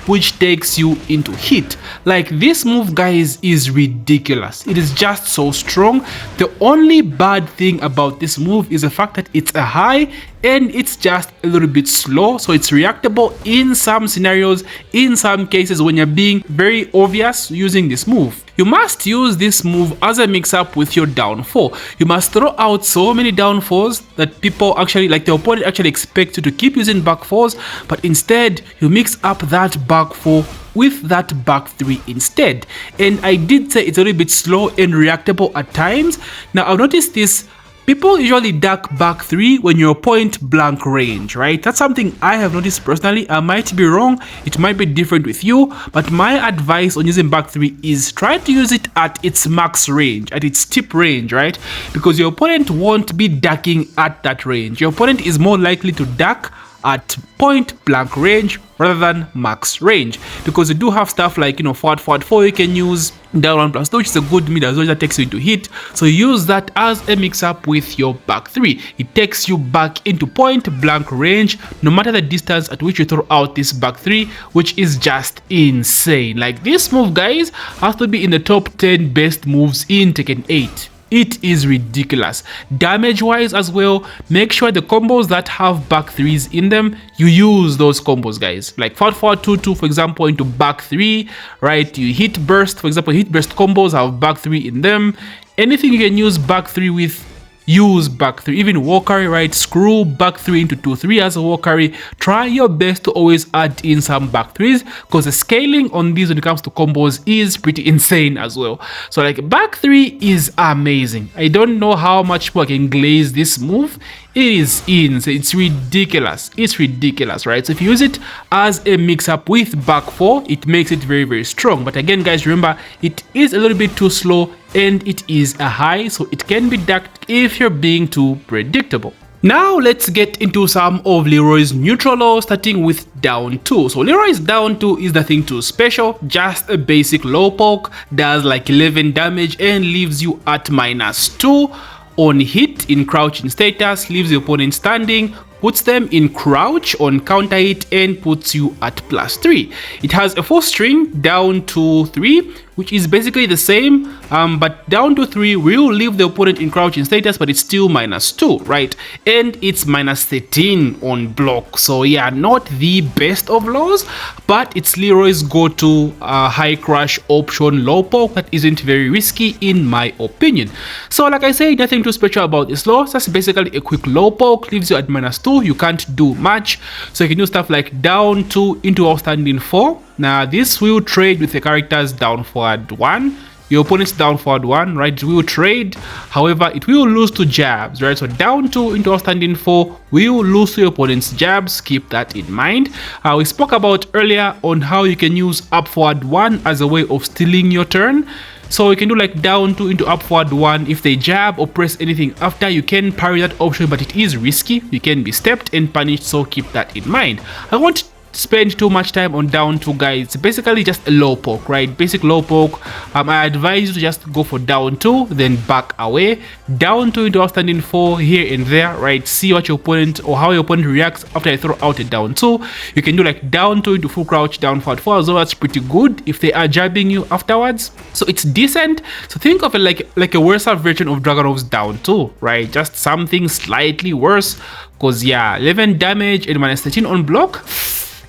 which takes you into hit. Like this move, guys, is ridiculous. It is just so strong. The only bad thing about this move is the fact that it's a high and it's just a little bit slow, so it's reactable in some scenarios, in some cases when you're being very obvious using this move. You must use this move as a mix-up with your down 4. You must throw out so many down 4s that people actually, like the opponent actually expects you to keep using back 4s, but instead you mix up that back 4 with that back 3 instead. And I did say it's a little bit slow and reactable at times. Now I've noticed this. People usually duck back 3 when you're point blank range, right? That's something I have noticed personally. I might be wrong, it might be different with you, but my advice on using back 3 is try to use it at its max range, at its tip range, right? Because your opponent won't be ducking at that range. Your opponent is more likely to duck at point blank range rather than max range, because you do have stuff like, you know, forward 4 you can use, down 1+2, which is a good mid as well, that takes you into hit. So use that as a mix up with your back 3. It takes you back into point blank range no matter the distance at which you throw out this back 3, which is just insane. Like this move, guys, has to be in the top 10 best moves in Tekken 8. It is ridiculous. Damage wise as well, make sure the combos that have back 3s in them, you use those combos, guys. Like forward 2 for example into back 3, right? You hit burst, for example, hit burst combos have back 3 in them. Anything you can use back 3 with, use back 3. Even war carry, right? Screw back 3 into 2-3 as a war carry. Try your best to always add in some back 3s, because the scaling on these when it comes to combos is pretty insane as well. So like back 3 is amazing. I don't know how much more I can glaze this move. It is insane. It's ridiculous. It's ridiculous, right? So if you use it as a mix up with back 4, it makes it very, very strong. But again, guys, remember, it is a little bit too slow and it is a high, so it can be ducked if you're being too predictable. Now let's get into some of Leroy's neutral low, starting with down 2. So Leroy's down 2 is nothing too special, just a basic low poke, does like 11 damage and leaves you at -2 on hit in crouching status, leaves the opponent standing, puts them in crouch on counter hit and puts you at +3. It has a full string down to 3, which is basically the same, but down to 3 will leave the opponent in crouching status, but it's still -2, right? And it's -13 on block. So yeah, not the best of lows, but it's Leroy's go-to high crush option low poke that isn't very risky in my opinion. So like I said, nothing too special about this low. That's basically a quick low poke, leaves you at -2. You can't do much, so you can do stuff like down 2 into outstanding 4. Now this will trade with the characters down forward 1, your opponent's down forward 1, right? It will trade, however it will lose to jabs, right? So down 2 into outstanding 4 will lose to your opponent's jabs. Keep that in mind. We spoke about earlier on how you can use up forward 1 as a way of stealing your turn. So you can do like down 2 into up forward 1. If they jab or press anything after, you can parry that option, but it is risky. You can be stepped and punished, so keep that in mind. I won't spend too much time on down 2, guys. It's basically just a low poke, right? Basic low poke. I advise you to just go for down 2, then back away. Down 2 into outstanding 4 here and there, right? See what your opponent or how your opponent reacts after I throw out a down 2. You can do like down 2 into full crouch, down forward 4 as well. That's pretty good if they are jabbing you afterwards. So it's decent. So think of it like a worse version of Dragunov's down 2, right? Just something slightly worse, because yeah, 11 damage and -13 on block.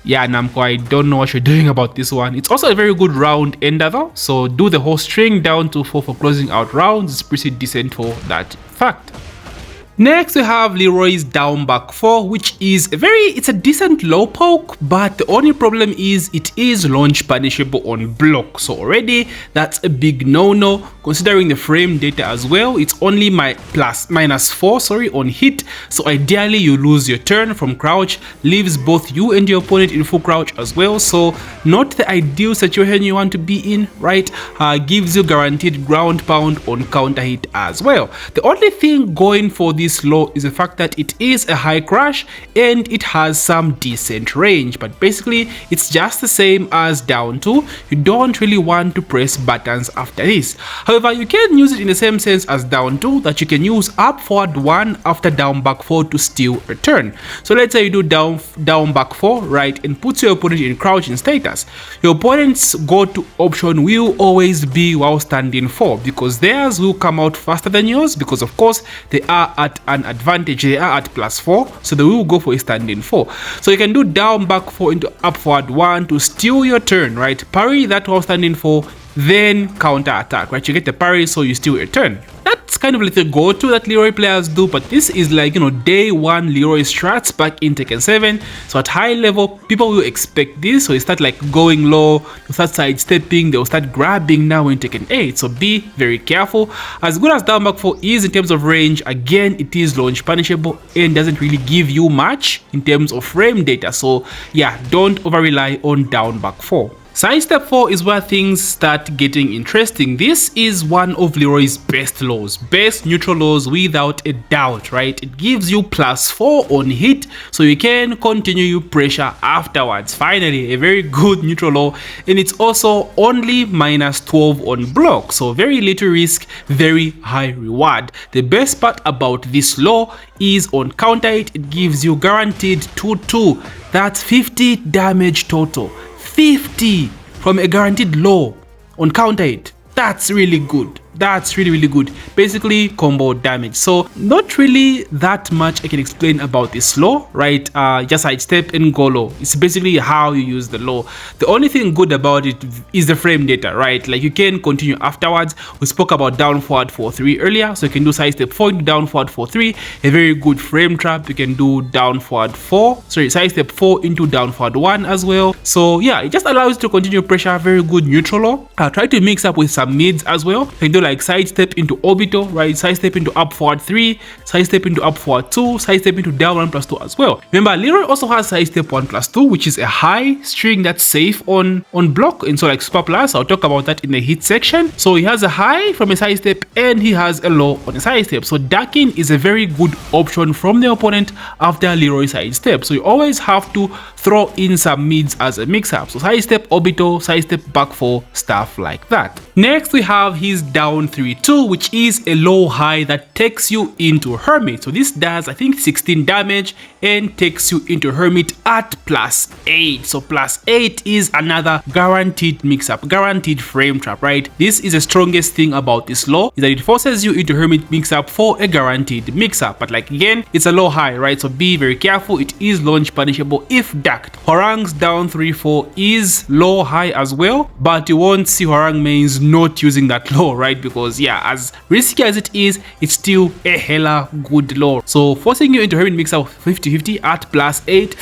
Yeah, Namco, I don't know what you're doing about this one. It's also a very good round ender though, so do the whole string down to 4 for closing out rounds. It's pretty decent for that fact. Next we have Leroy's down back 4, which is it's a decent low poke, but the only problem is it is launch punishable on block. So already that's a big no-no, considering the frame data as well. It's only -4 on hit, so ideally you lose your turn from crouch, leaves both you and your opponent in full crouch as well. So not the ideal situation you want to be in, right? Gives you guaranteed ground pound on counter hit as well. The only thing going for this low is the fact that it is a high crush and it has some decent range, but basically it's just the same as down 2. You don't really want to press buttons after this. However, you can use it in the same sense as down 2, that you can use up forward 1 after down back 4 to steal a turn. So let's say you do down back 4, right, and put your opponent in crouching status. Your opponent's go-to option will always be while standing 4, because theirs will come out faster than yours, because of course they are at an advantage. They are at +4, so they will go for a standing 4. So you can do down back 4 into up forward 1 to steal your turn, right? Parry that while standing 4, then counter attack, right? You get the parry, so you steal your turn. That's kind of like the go-to that Leroy players do, but this is like, you know, day 1 Leroy strats back in Tekken 7. So at high level, people will expect this, so you start like going low, you start sidestepping, they'll start grabbing now in Tekken 8. So be very careful. As good as down back 4 is in terms of range, again, it is launch punishable and doesn't really give you much in terms of frame data. So yeah, don't over rely on down back 4. Sidestep 4 is where things start getting interesting. This is one of Leroy's best lows, best neutral lows without a doubt, right? It gives you +4 on hit, so you can continue your pressure afterwards. Finally, a very good neutral low, and it's also only -12 on block, so very little risk, very high reward. The best part about this low is on counter hit, it gives you guaranteed 2-2. That's 50 damage total. 50 from a guaranteed low on counter hit. That's really good. That's really good. Basically combo damage. So not really that much I can explain about this low, right? Just sidestep and go low. It's basically how you use the low. The only thing good about it is the frame data, right? Like you can continue afterwards. We spoke about down forward 4-3 earlier, so you can do sidestep 4 into down forward 4-3, a very good frame trap. You can do down forward sidestep 4 into down forward 1 as well. So yeah, it just allows you to continue pressure. Very good neutral low. Try to mix up with some mids as well. You can do like sidestep into orbital, right? Sidestep into up forward 3, sidestep into up forward 2, sidestep into down 1+2 as well. Remember, Leroy also has sidestep 1+2, which is a high string that's safe on block, and so like super plus, I'll talk about that in the hit section. So he has a high from a sidestep and he has a low on a sidestep. So ducking is a very good option from the opponent after Leroy sidestep. So you always have to throw in some mids as a mix up. So sidestep orbital, sidestep back 4, stuff like that. Next we have his down down 3-2, which is a low high that takes you into Hermit. So this does, I think, 16 damage and takes you into Hermit at +8. So +8 is another guaranteed mix-up, guaranteed frame trap, right? This is the strongest thing about this law, is that it forces you into Hermit mix-up for a guaranteed mix-up. But like again, it's a low high, right? So be very careful. It is launch punishable if ducked. Hwoarang's down 3-4 is low high as well, but you won't see Hwoarang mains not using that low, right? Because yeah, as risky as it is, it's still a hella good low. So forcing you into Hermit mix-up 50-50 at +8,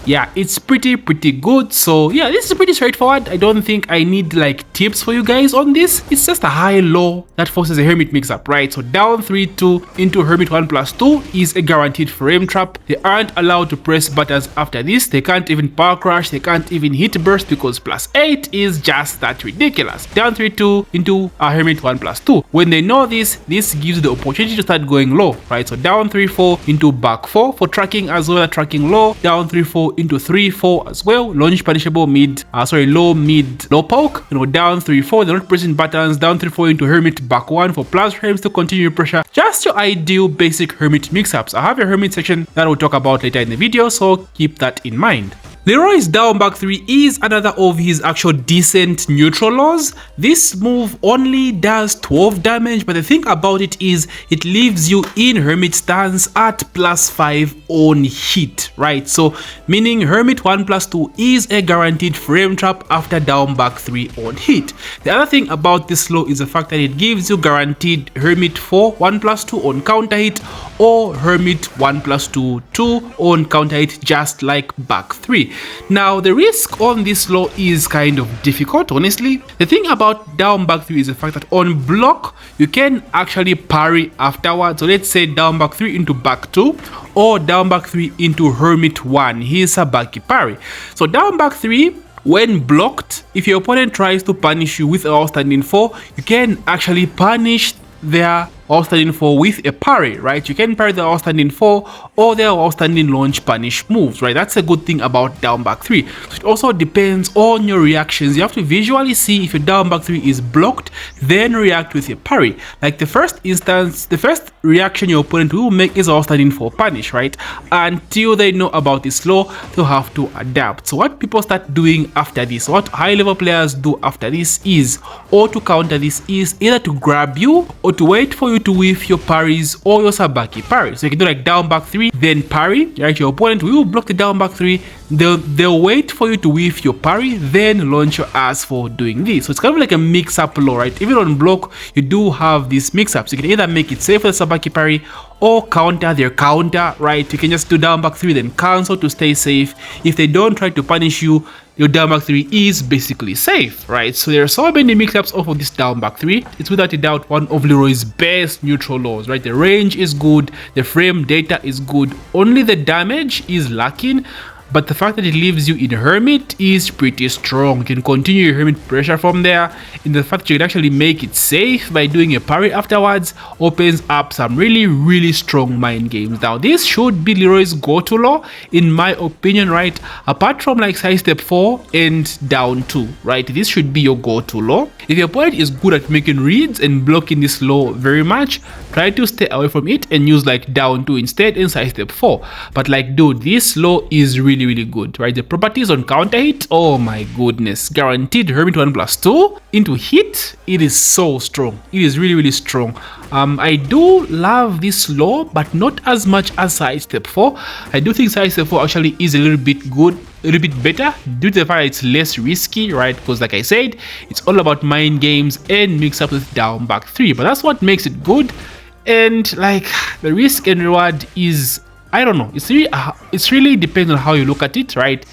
yeah, it's pretty good. So yeah, this is pretty straightforward. I don't think I need like tips for you guys on this. It's just a high low that forces a Hermit mix-up, right? So down 3-2 into Hermit 1+2 is a guaranteed frame trap. They aren't allowed to press buttons after this. They can't even power crash. They can't even hit burst because +8 is just that ridiculous. Down 3-2 into a Hermit 1+2. When they know this gives you the opportunity to start going low, right? So down 3-4 into back 4 for tracking as well, tracking low. Down 3-4 into 3-4 as well, launch punishable mid, low mid, low poke, down 3-4, they're not pressing buttons. Down 3-4 into Hermit back 1 for plus frames to continue pressure. Just your ideal basic Hermit mix-ups. I have a Hermit section that we'll talk about later in the video, so keep that in mind. Leroy's down back 3 is another of his actual decent neutral laws. This move only does 12 damage, but the thing about it is it leaves you in Hermit stance at +5 on hit, right? So meaning Hermit 1+2 is a guaranteed frame trap after down back 3 on hit. The other thing about this law is the fact that it gives you guaranteed Hermit 4 1+2 on counter hit, or Hermit 1+2 2 on counter hit, just like back 3. Now the risk on this law is kind of difficult, honestly. The thing about down back 3 is the fact that on block you can actually parry afterwards. So let's say down back 3 into back 2, or down back 3 into Hermit 1. Here's a backy parry. So down back 3, when blocked, if your opponent tries to punish you with a outstanding 4, you can actually punish their outstanding 4 with a parry, right? You can parry the outstanding 4 or their outstanding launch punish moves, right? That's a good thing about down back 3. So it also depends on your reactions. You have to visually see if your down back 3 is blocked, then react with a parry. Like the first instance, the first reaction your opponent will make is outstanding 4 punish, right? Until they know about this law, they'll have to adapt. So what people start doing after this, what high level players do after this is, or to counter this, is either to grab you or to wait for you to whiff your parries or your sabaki parry. So you can do like down back 3, then parry, right? Your opponent will block the down back 3, they'll wait for you to whiff your parry, then launch your ass for doing this. So it's kind of like a mix-up law, right? Even on block, you do have these mix-ups. You can either make it safe for the sabaki parry or counter their counter, right? You can just do down back 3, then cancel to stay safe. If they don't try to punish you, your down back 3 is basically safe, right? So there are so many mix-ups off of this down back 3. It's without a doubt one of Leroy's best neutral laws, right? The range is good, the frame data is good, only the damage is lacking. But the fact that it leaves you in Hermit is pretty strong. You can continue your Hermit pressure from there. And the fact that you can actually make it safe by doing a parry afterwards opens up some really strong mind games. Now this should be Leroy's go-to law in my opinion, right? Apart from like side step 4 and down 2, right? This should be your go-to law. If your opponent is good at making reads and blocking this law very much, try to stay away from it and use like down 2 instead and side step 4. But like dude, this law is really good, right? The properties on counter hit, oh my goodness, guaranteed Hermit 1+2 into hit. It is so strong. It is really strong. I do love this law, but not as much as side step 4. I do think side step 4 actually is a little bit good, a little bit better due to the fact that it's less risky, right? Because like I said, it's all about mind games and mix up with down back 3, but that's what makes it good. And like the risk and reward is, I don't know, it's really depends on how you look at it, right?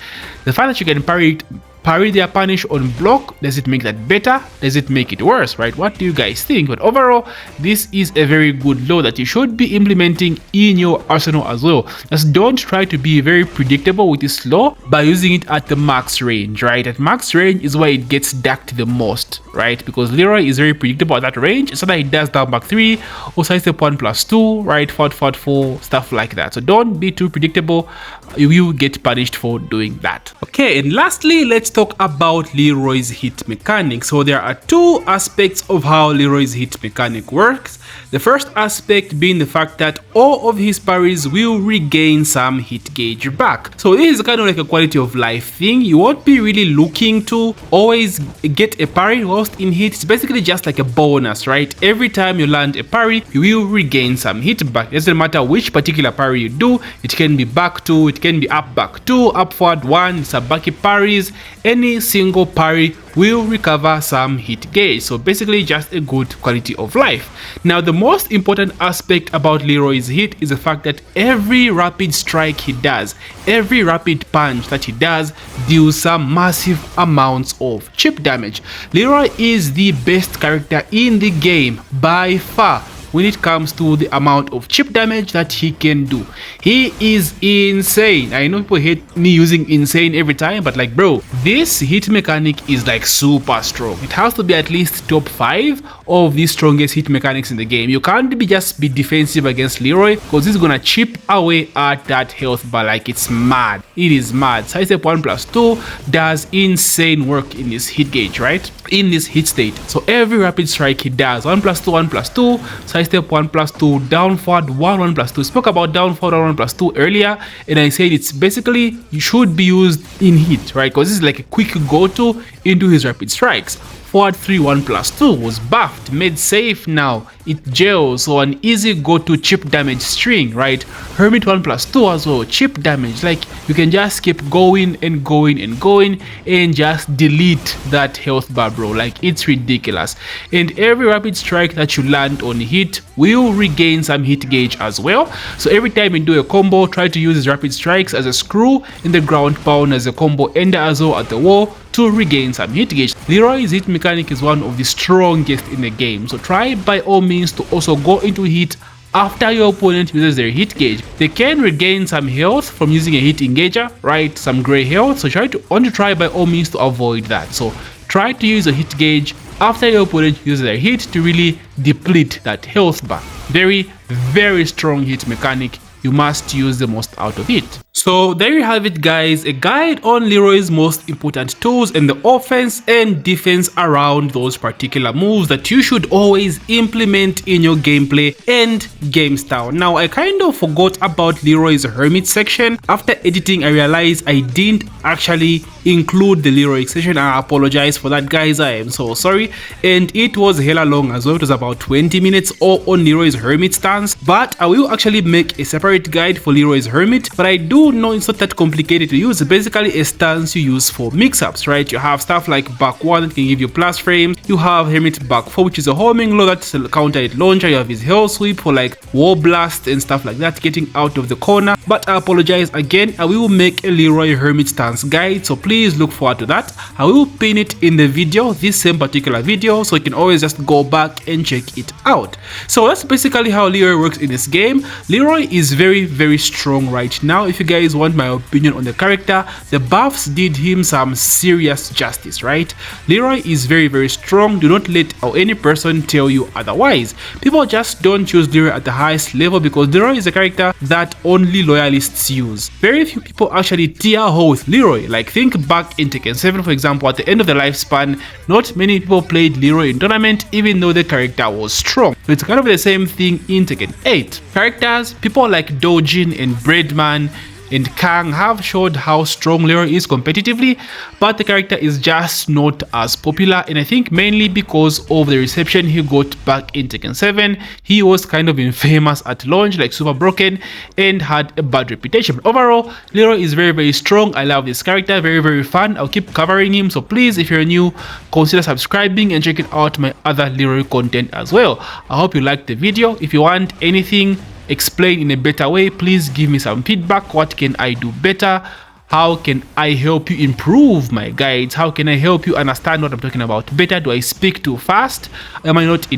The fact that you can parry their punish on block, does it make that better? Does it make it worse, right? What do you guys think? But overall, this is a very good law that you should be implementing in your arsenal as well. Just don't try to be very predictable with this law by using it at the max range, right? At max range is where it gets ducked the most, right? Because Leroy is very predictable at that range, so that it does down back 3 or side step 1+2, right? 4, stuff like that. So don't be too predictable. You will get punished for doing that. Okay, and lastly, let's talk about Leroy's hit mechanic. So there are two aspects of how Leroy's hit mechanic works. The first aspect being the fact that all of his parries will regain some hit gauge back. So this is kind of like a quality of life thing. You won't be really looking to always get a parry whilst in hit. It's basically just like a bonus, right? Every time you land a parry, you will regain some hit back. It doesn't matter which particular parry you do. It can be back two, it can be up back two, up forward one, sabaki parries. Any single parry will recover some hit gauge. So basically just a good quality of life. Now the most important aspect about Leroy's hit is the fact that every rapid strike he does, every rapid punch that he does deals some massive amounts of chip damage. Leroy is the best character in the game by far when it comes to the amount of chip damage that he can do. He is insane. I know people hate me using insane every time, but like bro, this hit mechanic is like super strong. It has to be at least top 5 of the strongest hit mechanics in the game. You can't just be defensive against Leroy because he's gonna chip away at that health bar like it's mad. It is mad. Sidestep 1+2 does insane work in this hit gauge, right? In this hit state. So every rapid strike he does, 1+2, 1+2, sidestep 1+2, down forward 1+2. Spoke about down forward 1+2 earlier, and I said it's basically you should be used in hit, right? Because this is like a quick go-to into his rapid strikes. Forward 3 1+2 was buffed, made safe now. It gels, so an easy go-to chip damage string, right? Hermit 1+2 as well, chip damage. Like you can just keep going and going and going and just delete that health bar, bro. Like it's ridiculous. And every rapid strike that you land on hit will regain some hit gauge as well. So every time you do a combo, try to use his rapid strikes as a screw in the ground pound, as a combo ender as well at the wall to regain some hit gauge. Leroy's hit mechanic is one of the strongest in the game, so try by all means to also go into hit after your opponent uses their hit gauge. They can regain some health from using a hit engager, right? Some gray health, so try by all means to avoid that. So try to use a hit gauge after your opponent uses their hit to really deplete that health bar. Very, very strong hit mechanic. You must use the most out of it. So there you have it, guys, a guide on Leroy's most important tools and the offense and defense around those particular moves that you should always implement in your gameplay and game style. Now I kind of forgot about Leroy's hermit section. After editing I realized I didn't actually include the Leroy section. I apologize for that, guys. I am so sorry, and it was hella long as well. It was about 20 minutes all on Leroy's hermit stance, but I will actually make a separate guide for Leroy's hermit. But I do know it's not that complicated to use. Basically a stance you use for mix-ups, right? You have stuff like back 1 that can give you plus frames. You have hermit back 4, which is a homing low that's a counter hit launcher. You have his hell sweep for like wall blast and stuff like that, getting out of the corner. But I apologize again, I will make a Leroy hermit stance guide, so please look forward to that. I will pin it in the video, this same particular video, so you can always just go back and check it out. So that's basically how Leroy works in this game. Leroy is very, very strong right now. If you guys want my opinion on the character, the buffs did him some serious justice, right? Leroy is very, very strong. Do not let any person tell you otherwise. People just don't choose Leroy at the highest level because Leroy is a character that only loyalists use. Very few people actually tier ho with Leroy. Like think back in Tekken 7, for example, at the end of the lifespan, not many people played Leroy in tournament even though the character was strong. So it's kind of the same thing in Tekken 8. Characters, people like Dojin and Breadman and Kang have showed how strong Leroy is competitively, but the character is just not as popular, and I think mainly because of the reception he got back in Tekken 7. He was kind of infamous at launch, like super broken, and had a bad reputation. But overall, Leroy is very, very strong. I love this character, very, very fun. I'll keep covering him, so please, if you're new, consider subscribing and checking out my other Leroy content as well. I hope you liked the video. If you want anything explained in a better way, please give me some feedback. What can I do better? How can I help you improve my guides? How can I help you understand what I'm talking about better? Do I speak too fast? Am I not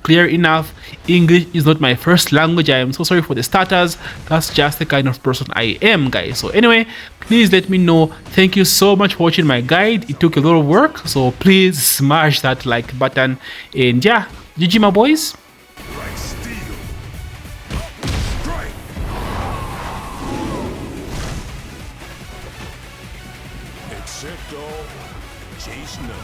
clear enough? English is not my first language. I am so sorry for the starters. That's just the kind of person I am, guys. So anyway, please let me know. Thank you so much for watching my guide. It took a lot of work, so please smash that like button. And yeah, GG my boys.
Set Chase no.